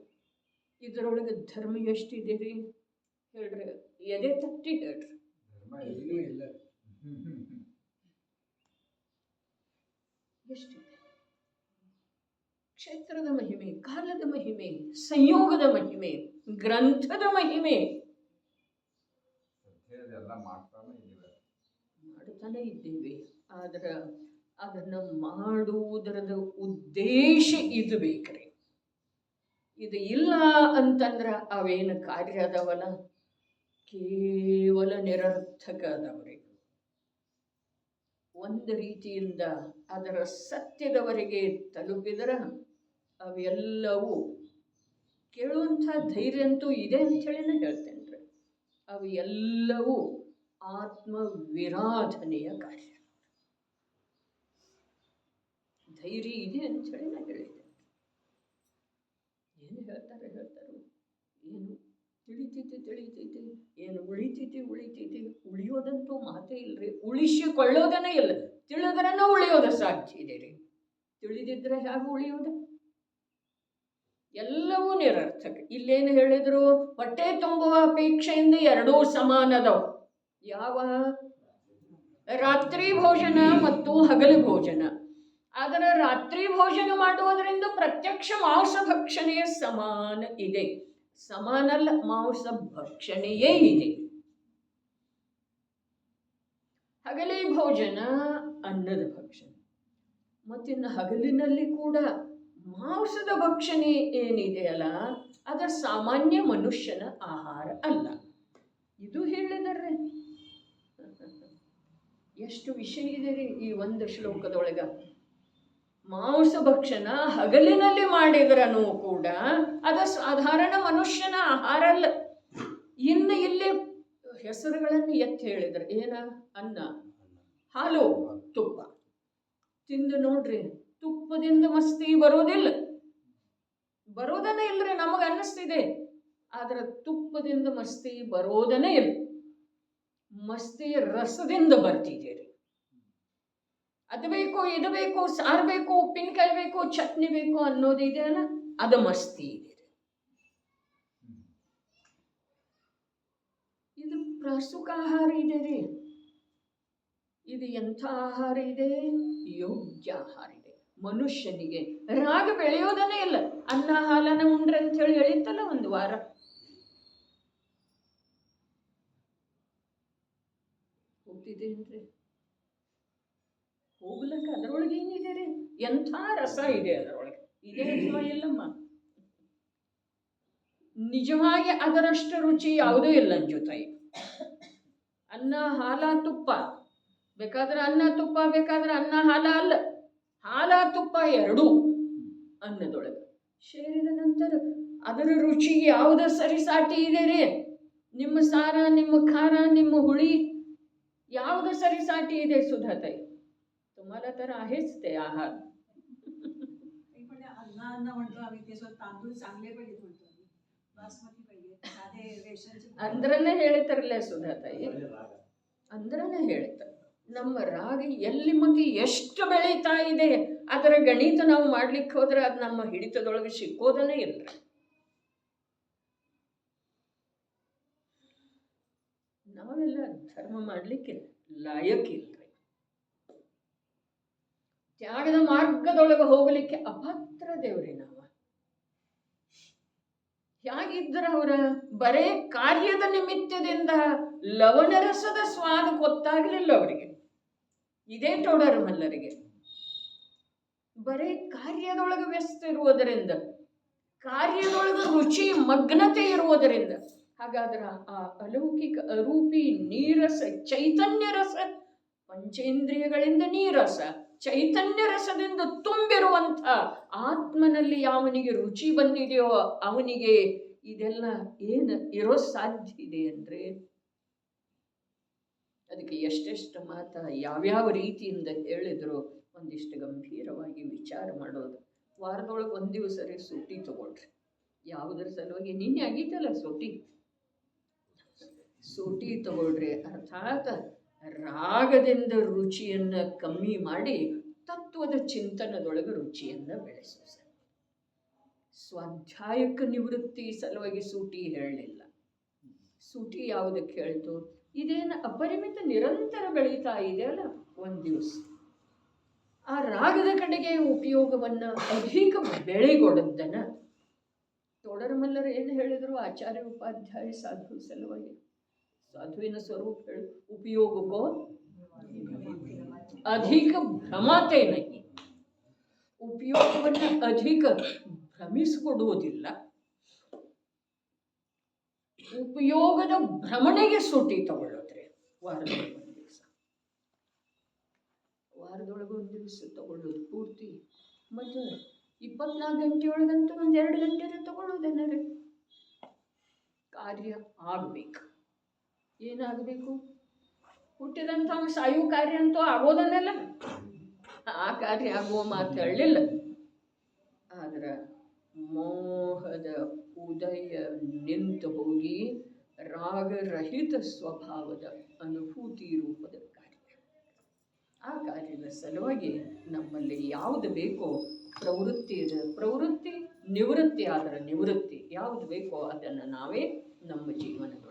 ಇದರೊಳಗೆ ಧರ್ಮ ಎಷ್ಟಿದೆ ರೀ ಹೇಳ್ರಿ? ಎದೆ ತಟ್ಟಿ ಹೇಳ್ರಿ. ಎಷ್ಟಿದೆ? ಕ್ಷೇತ್ರದ ಮಹಿಮೆ, ಕಾಲದ ಮಹಿಮೆ, ಸಂಯೋಗದ ಮಹಿಮೆ, ಗ್ರಂಥದ ಮಹಿಮೆ ಮಾಡ್ತಾನೆ ಇದ್ದೇವೆ. ಆದ್ರೆ ಅದನ್ನ ಮಾಡುವುದರದ ಉದ್ದೇಶ ಇದು ಬೇಕ್ರಿ. ಇದು ಇಲ್ಲ ಅಂತಂದ್ರ ಅವೇನು ಕಾರ್ಯ ಅದಾವಲ್ಲ ಕೇವಲ ನಿರರ್ಥಕ ಅದಾವ್ರಿ. ಒಂದು ರೀತಿಯಿಂದ ಅದರ ಸತ್ಯದವರೆಗೆ ತಲುಪಿದರೆ ಅವೆಲ್ಲವೂ ಕೇಳುವಂಥ ಧೈರ್ಯ ಅಂತೂ ಇದೆ ಅಂಥೇಳಿನ ಹೇಳ್ತೇನೆ. ಅವು ಎಲ್ಲವೂ ಆತ್ಮವಿರಾಧನೆಯ ಕಾರ್ಯ. ಧೈರ್ಯ ಇದೆ ಅಂಥೇಳಿ ನಾ ಹೇಳಿದೆ. ಏನು ಹೇಳ್ತಾರೆ? ಏನು ತಿಳಿತೈತೆ, ಏನು ಉಳಿತೈತಿ. ಉಳಿಯೋದಂತೂ ಮಾತೇ ಇಲ್ರಿ. ಉಳಿಸಿಕೊಳ್ಳೋದನ್ನೇ ಇಲ್ಲ, ತಿಳಿದ್ರನ ಉಳಿಯೋದು ಸಾಧ್ಯ ಇದೆ ರೀ. ತಿಳಿದಿದ್ರೆ ಹೇಗೆ ಉಳಿಯೋದು? ಎಲ್ಲವೂ ನಿರರ್ಥಕ. ಇಲ್ಲೇನು ಹೇಳಿದ್ರು? ಹೊಟ್ಟೆ ತುಂಬುವ ಅಪೇಕ್ಷೆಯಿಂದ ಎರಡೂ ಸಮಾನದವು. ಯಾವ? ರಾತ್ರಿ ಭೋಜನ ಮತ್ತು ಹಗಲು ಭೋಜನ. ಆದರೆ ರಾತ್ರಿ ಭೋಜನ ಮಾಡುವುದರಿಂದ ಪ್ರತ್ಯಕ್ಷ ಮಾಂಸ ಭಕ್ಷಣೆಯ ಸಮಾನ ಇದೆ. ಸಮಾನಲ್ಲ, ಮಾಂಸ ಭಕ್ಷಣೆಯೇ ಇದೆ. ಹಗಲಿ ಭೋಜನ ಅನ್ನದ ಭಕ್ಷಣೆ. ಮತ್ತಿನ್ನು ಹಗಲಿನಲ್ಲಿ ಕೂಡ ಮಾಂಸದ ಭಕ್ಷಣೆ ಏನಿದೆಯಲ್ಲ, ಅದು ಸಾಮಾನ್ಯ ಮನುಷ್ಯನ ಆಹಾರ ಅಲ್ಲ. ಇದು ಹೇಳಿದರೆ ಎಷ್ಟು ವಿಷಯ ಇದೆ ರೀ ಈ ಒಂದು ಶ್ಲೋಕದೊಳಗ. ಮಾಂಸ ಭಕ್ಷಣ ಹಗಲಿನಲ್ಲಿ ಮಾಡಿದ್ರೂ ಕೂಡ ಅದು ಸಾಧಾರಣ ಮನುಷ್ಯನ ಆಹಾರ ಅಲ್ಲ. ಇನ್ನು ಇಲ್ಲಿ ಹೆಸರುಗಳನ್ನು ಎತ್ತಿ ಹೇಳಿದ್ರು. ಏನ? ಅನ್ನ, ಹಾಲು, ತುಪ್ಪ. ತಿಂದು ನೋಡ್ರಿ, ತುಪ್ಪದಿಂದ ಮಸ್ತಿ ಬರೋದಿಲ್ಲ. ಬರೋದನೇ ಇಲ್ರಿ. ನಮಗೆ ಅನ್ನಿಸ್ತಿದೆ, ಆದ್ರೆ ತುಪ್ಪದಿಂದ ಮಸ್ತಿ ಬರೋದನೇ ಇಲ್ಲ. ಮಸ್ತಿ ರಸದಿಂದ ಬರ್ತಿದ್ದೀರಿ. ಅದು ಬೇಕು, ಇದು ಬೇಕು, ಸಾರು ಬೇಕು, ಉಪ್ಪಿನಕಾಯಿ ಬೇಕು, ಚಟ್ನಿ ಬೇಕು ಅನ್ನೋದಿದೆ ಅಲ್ಲ, ಅದು ಮಸ್ತಿ ಇದೆ. ಇದು ಪ್ರಾಸುಕ ಆಹಾರ ಇದೆ ರೀ. ಇದು ಎಂಥ ಆಹಾರ ಇದೆ? ಯೋಗ್ಯ ಆಹಾರ ಇದೆ. ಮನುಷ್ಯನಿಗೆ ರಾಗ ಬೆಳೆಯೋದನೇ ಇಲ್ಲ. ಅನ್ನ ಹಾಲನ ಉಂಡ್ರೆ ಅಂತ ಹೇಳಿ ಹೇಳಿತ್ತಲ್ಲ ಒಂದು ವಾರ. ಹೋಗ್ತಿದ್ದೇನ್ರಿ? ಹೋಗ್ಲಕ್ಕ ಅದರೊಳಗೆ ಏನಿದೆ ರೀ? ಎಂಥ ರಸ ಇದೆ ಅದರೊಳಗೆ. ಇದೇ ಅಥವಾ ಇಲ್ಲಮ್ಮ? ನಿಜವಾಗಿ ಅದರಷ್ಟು ರುಚಿ ಯಾವುದೂ ಇಲ್ಲ ಜೊತೆ. ಅನ್ನ, ಹಾಲ, ತುಪ್ಪ ಬೇಕಾದ್ರೆ ಅನ್ನ ತುಪ್ಪ, ಬೇಕಾದ್ರೆ ಅನ್ನ ಹಾಲ ಅಲ್ಲ, ಹಾಲ ತುಪ್ಪ ಎರಡೂ ಅನ್ನದೊಳಗೆ ಸೇರಿದ ನಂತರ ಅದರ ರುಚಿಗೆ ಯಾವುದ ಸರಿಸಾಟಿ ಇದೆ ರೀ? ನಿಮ್ಮ ಸಾರ, ನಿಮ್ಮ ಖಾರ, ನಿಮ್ಮ ಹುಳಿ ಯಾವುದು ಸರಿಸಾಟಿ ಇದೆ सुधाताई? तुम्हाला तर आहेच ते आहार. अन्न म्हणतो आम्ही, ते तांदूळ चांगले पाहिजे म्हणतो आम्ही, बासमती पाहिजे, साधे रेशनचे. ಅಂದ್ರನೇ ಹೇಳ್ತಾರಲ್ಲ ಸುಧಾತಾಯಿ, ಅಂದ್ರನೇ ಹೇಳ್ತಾರೆ. ನಮ್ಮ ರಾಗಿ ಎಲ್ಲಿ ಮತ್ತು ಎಷ್ಟು ಬೆಳೀತಾ ಇದೆ ಅದರ ಗಣಿತ ನಾವು ಮಾಡ್ಲಿಕ್ಕೆ ಹೋದ್ರೆ ಅದು ನಮ್ಮ ಹಿಡಿತದೊಳಗೆ ಸಿಕ್ಕೋದನೇ ಇಲ್ಲ. ನಾವೆಲ್ಲ ಧರ್ಮ ಮಾಡ್ಲಿಕ್ಕೆ ಲಾಯಕ್ಕಿಲ್ಲ. ತ್ಯಾಗದ ಮಾರ್ಗದೊಳಗೆ ಹೋಗಲಿಕ್ಕೆ ಅಪಾತ್ರ ದೇವ್ರಿ ನಾವು. ಹೇಗಿದ್ರ ಅವರ ಬರೇ ಕಾರ್ಯದ ನಿಮಿತ್ತದಿಂದ ಲವಣರಸದ ಸ್ವಾದ ಗೊತ್ತಾಗಲಿಲ್ಲ ಅವರಿಗೆ. ಇದೇ ಟೋಡರ್ ಮಲ್ಲರಿಗೆ ಬರೇ ಕಾರ್ಯದೊಳಗೆ ವ್ಯಸ್ತ ಇರುವುದರಿಂದ, ಕಾರ್ಯದೊಳಗೆ ರುಚಿ ಮಗ್ನತೆ ಇರುವುದರಿಂದ. ಹಾಗಾದ್ರೆ ಆ ಅಲೌಕಿಕ ಅರೂಪಿ ನೀರಸ, ಚೈತನ್ಯ ರಸ, ಪಂಚೇಂದ್ರಿಯಗಳಿಂದ ನೀರಸ, ಚೈತನ್ಯ ರಸದಿಂದ ತುಂಬಿರುವಂಥ ಆತ್ಮನಲ್ಲಿ ಯಾವನಿಗೆ ರುಚಿ ಬಂದಿದೆಯೋ ಅವನಿಗೆ ಇದೆಲ್ಲ ಏನು ಇರೋ ಸಾಧ್ಯ ಇದೆ ಅಂದರೆ, ಅದಕ್ಕೆ ಎಷ್ಟೆಷ್ಟು ಮಾತ ಯಾವ್ಯಾವ ರೀತಿಯಿಂದ ಹೇಳಿದ್ರು ಒಂದಿಷ್ಟು ಗಂಭೀರವಾಗಿ ವಿಚಾರ ಮಾಡೋದು. ವಾರದೊಳಗೆ ಒಂದು ದಿವಸ ಸೂಟಿ ತಗೊಳ್ರಿ. ಯಾವುದರ ಸಲುವಾಗಿ? ನಿನ್ನೆ ಆಗಿತ್ತಲ್ಲ ಸೂಟಿ ತಗೊಳ್ರಿ. ಅರ್ಥಾತ್ ರಾಗದಿಂದ ರುಚಿಯನ್ನು ಕಮ್ಮಿ ಮಾಡಿ ತತ್ವದ ಚಿಂತನದೊಳಗೆ ರುಚಿಯನ್ನು ಬೆಳೆಸೋ ಸರ್. ಸ್ವಾಧ್ಯಾಯಕ್ಕೆ ನಿವೃತ್ತಿ ಸಲುವಾಗಿ ಸೂಟಿ ಹೇಳಲಿಲ್ಲ. ಸೂಟಿ ಯಾವುದಕ್ಕೆ ಹೇಳ್ತು? ಇದೇನು ಅಪರಿಮಿತ ನಿರಂತರ ಬೆಳೀತಾ ಇದೆ ಅಲ್ಲ, ಒಂದು ದಿವಸ ಆ ರಾಗದ ಕಡೆಗೆ ಉಪಯೋಗವನ್ನು ಅಧಿಕ ಬೆಳೆಗೊಡದ್ದನ ತೋಡರಮಲ್ಲರು ಏನು ಹೇಳಿದ್ರು? ಆಚಾರ್ಯ ಉಪಾಧ್ಯಾಯ ಸಾಧು ಸಲುವಾಗಿ ಸಾಧುವಿನ ಸ್ವರೂಪ ಹೇಳಿ, ಉಪಯೋಗಕ್ಕೋ ಅಧಿಕ ಭ್ರಮತೆ ನಹಿ. ಉಪಯೋಗವನ್ನು ಅಧಿಕ ಭ್ರಮಿಸಿಕೊಡುವುದಿಲ್ಲ. ಉಪಯೋಗದ ಭ್ರಮಣೆಗೆ ಸೂಟಿ ತಗೊಳ್ಳೋದ್ರಿ. ವಾರದೊಳಗೆ ಒಂದು ದಿವಸ ತಗೊಳ್ಳೋದು ಪೂರ್ತಿ. ಮತ್ತು 24 ಗಂಟೆಯೊಳಗಂತೂ ಒಂದು 2 ಗಂಟೆ ತಗೊಳ್ಳೋದೇನಾರೆ ಕಾರ್ಯ ಆಗಬೇಕು. ಏನಾಗಬೇಕು? ಹುಟ್ಟಿದಂಥ ಸಾಯು ಕಾರ್ಯ ಅಂತೂ ಆಗೋದನ್ನೆಲ್ಲ, ಆ ಕಾರ್ಯ ಆಗುವ ಮಾತು ಹೇಳಲಿಲ್ಲ. ಆದ್ರೆ ಮೋಹದ ಉದಯ ನಿಂತು ಹೋಗಿ ರಾಗರಹಿತ ಸ್ವಭಾವದ ಅನುಭೂತಿ ರೂಪದ ಕಾರ್ಯ. ಆ ಕಾರ್ಯದ ಸಲುವಾಗಿ ನಮ್ಮಲ್ಲಿ ಯಾವುದು ಬೇಕೋ ಪ್ರವೃತ್ತಿ ಇದೆ, ಪ್ರವೃತ್ತಿ ನಿವೃತ್ತಿ ಆದರೆ ನಿವೃತ್ತಿ ಯಾವುದು ಬೇಕೋ ಅದನ್ನು ನಾವೇ ನಮ್ಮ ಜೀವನದೊಳಗೆ